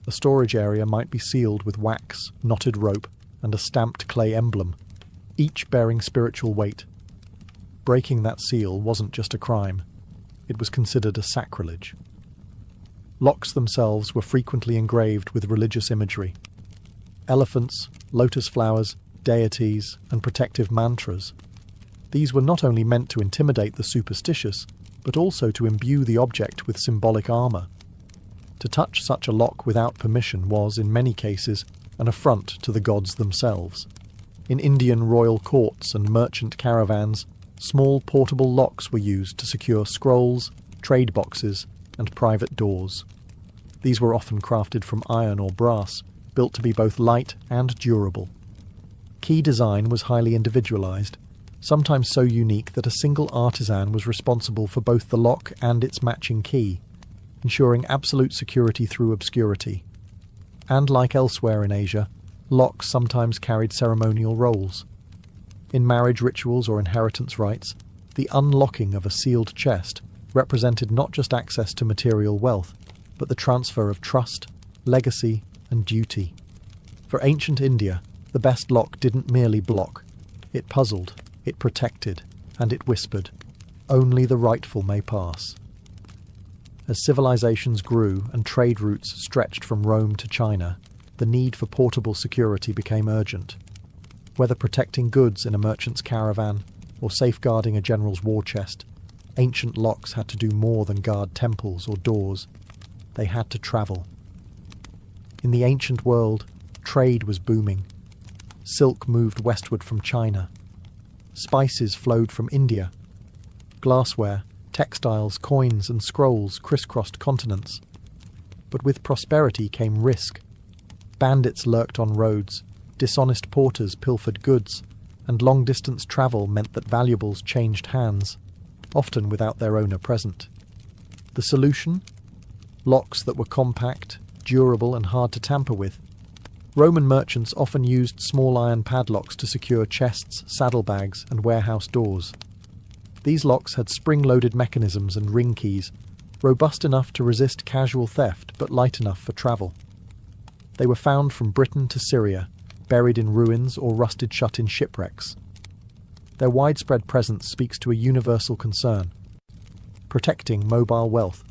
A storage area might be sealed with wax, knotted rope, and a stamped clay emblem, each bearing spiritual weight. Breaking that seal wasn't just a crime, it was considered a sacrilege. Locks themselves were frequently engraved with religious imagery. Elephants, lotus flowers, deities, and protective mantras. These were not only meant to intimidate the superstitious, but also to imbue the object with symbolic armour. To touch such a lock without permission was, in many cases, an affront to the gods themselves. In Indian royal courts and merchant caravans, small portable locks were used to secure scrolls, trade boxes, and private doors. These were often crafted from iron or brass, built to be both light and durable. Key design was highly individualized, sometimes so unique that a single artisan was responsible for both the lock and its matching key, ensuring absolute security through obscurity. And like elsewhere in Asia, locks sometimes carried ceremonial roles. In marriage rituals or inheritance rites, the unlocking of a sealed chest represented not just access to material wealth, but the transfer of trust, legacy, and duty. For ancient India, the best lock didn't merely block. It puzzled, it protected, and it whispered, "Only the rightful may pass." As civilizations grew and trade routes stretched from Rome to China, the need for portable security became urgent. Whether protecting goods in a merchant's caravan or safeguarding a general's war chest, ancient locks had to do more than guard temples or doors. They had to travel. In the ancient world, trade was booming. Silk moved westward from China. Spices flowed from India. Glassware, textiles, coins, and scrolls crisscrossed continents. But with prosperity came risk. Bandits lurked on roads, dishonest porters pilfered goods, and long-distance travel meant that valuables changed hands, often without their owner present. The solution? Locks that were compact, durable, and hard to tamper with. Roman merchants often used small iron padlocks to secure chests, saddlebags, and warehouse doors. These locks had spring-loaded mechanisms and ring keys, robust enough to resist casual theft but light enough for travel. They were found from Britain to Syria, buried in ruins or rusted shut in shipwrecks. Their widespread presence speaks to a universal concern: protecting mobile wealth.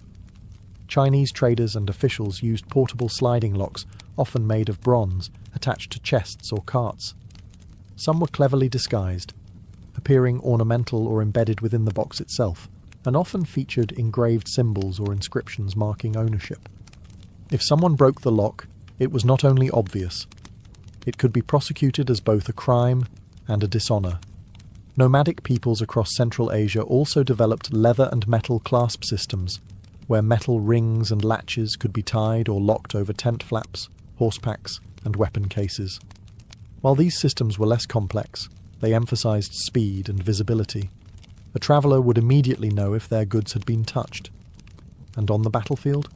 Chinese traders and officials used portable sliding locks, often made of bronze, attached to chests or carts. Some were cleverly disguised, appearing ornamental or embedded within the box itself, and often featured engraved symbols or inscriptions marking ownership. If someone broke the lock, it was not only obvious. It could be prosecuted as both a crime and a dishonor. Nomadic peoples across Central Asia also developed leather and metal clasp systems, where metal rings and latches could be tied or locked over tent flaps, horse packs, and weapon cases. While these systems were less complex, they emphasized speed and visibility. A traveller would immediately know if their goods had been touched. And on the battlefield,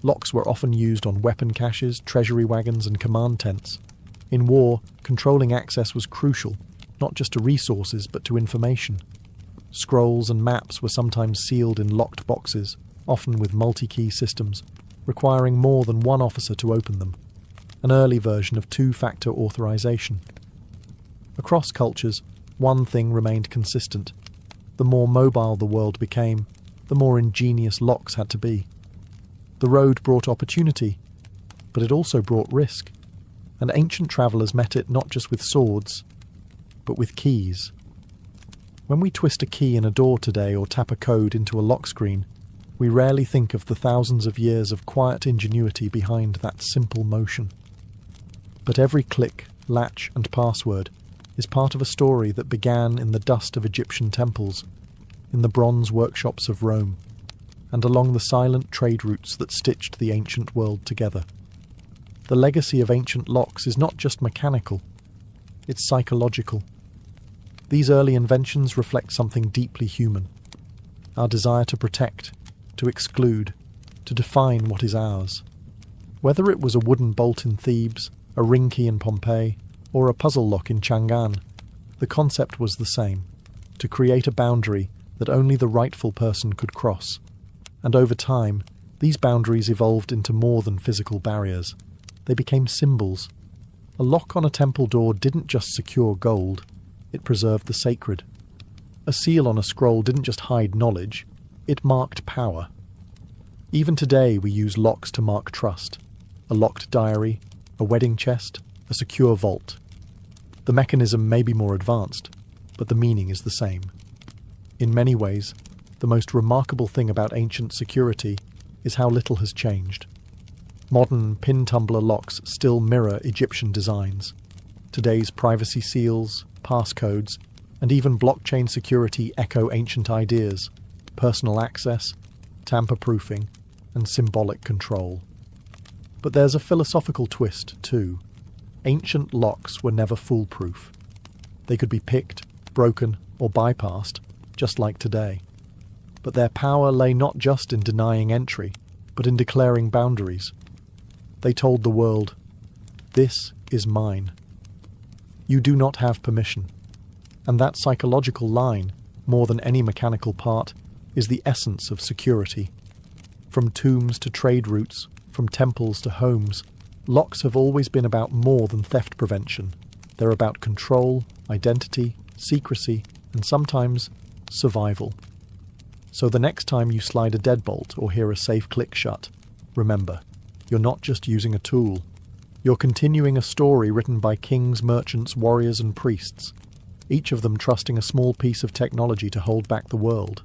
locks were often used on weapon caches, treasury wagons, and command tents. In war, controlling access was crucial, not just to resources but to information. Scrolls and maps were sometimes sealed in locked boxes, often with multi-key systems, requiring more than one officer to open them, an early version of two-factor authorization. Across cultures, one thing remained consistent. The more mobile the world became, the more ingenious locks had to be. The road brought opportunity, but it also brought risk, and ancient travellers met it not just with swords, but with keys. When we twist a key in a door today or tap a code into a lock screen, we rarely think of the thousands of years of quiet ingenuity behind that simple motion. But every click, latch, and password is part of a story that began in the dust of Egyptian temples, in the bronze workshops of Rome, and along the silent trade routes that stitched the ancient world together. The legacy of ancient locks is not just mechanical, it's psychological. These early inventions reflect something deeply human: our desire to protect, to exclude, to define what is ours. Whether it was a wooden bolt in Thebes, a ring key in Pompeii, or a puzzle lock in Chang'an, the concept was the same: to create a boundary that only the rightful person could cross. And over time, these boundaries evolved into more than physical barriers. They became symbols. A lock on a temple door didn't just secure gold, it preserved the sacred. A seal on a scroll didn't just hide knowledge, it marked power. Even today we use locks to mark trust: a locked diary, a wedding chest, a secure vault. The mechanism may be more advanced, but the meaning is the same. In many ways, the most remarkable thing about ancient security is how little has changed. Modern pin-tumbler locks still mirror Egyptian designs. Today's privacy seals, passcodes, and even blockchain security echo ancient ideas: personal access, tamper-proofing, and symbolic control. But there's a philosophical twist, too. Ancient locks were never foolproof. They could be picked, broken, or bypassed, just like today. But their power lay not just in denying entry, but in declaring boundaries. They told the world, "This is mine. You do not have permission." And that psychological line, more than any mechanical part, is the essence of security. From tombs to trade routes, from temples to homes, locks have always been about more than theft prevention. They're about control, identity, secrecy, and sometimes survival. So the next time you slide a deadbolt or hear a safe click shut, remember, you're not just using a tool. You're continuing a story written by kings, merchants, warriors, and priests, each of them trusting a small piece of technology to hold back the world.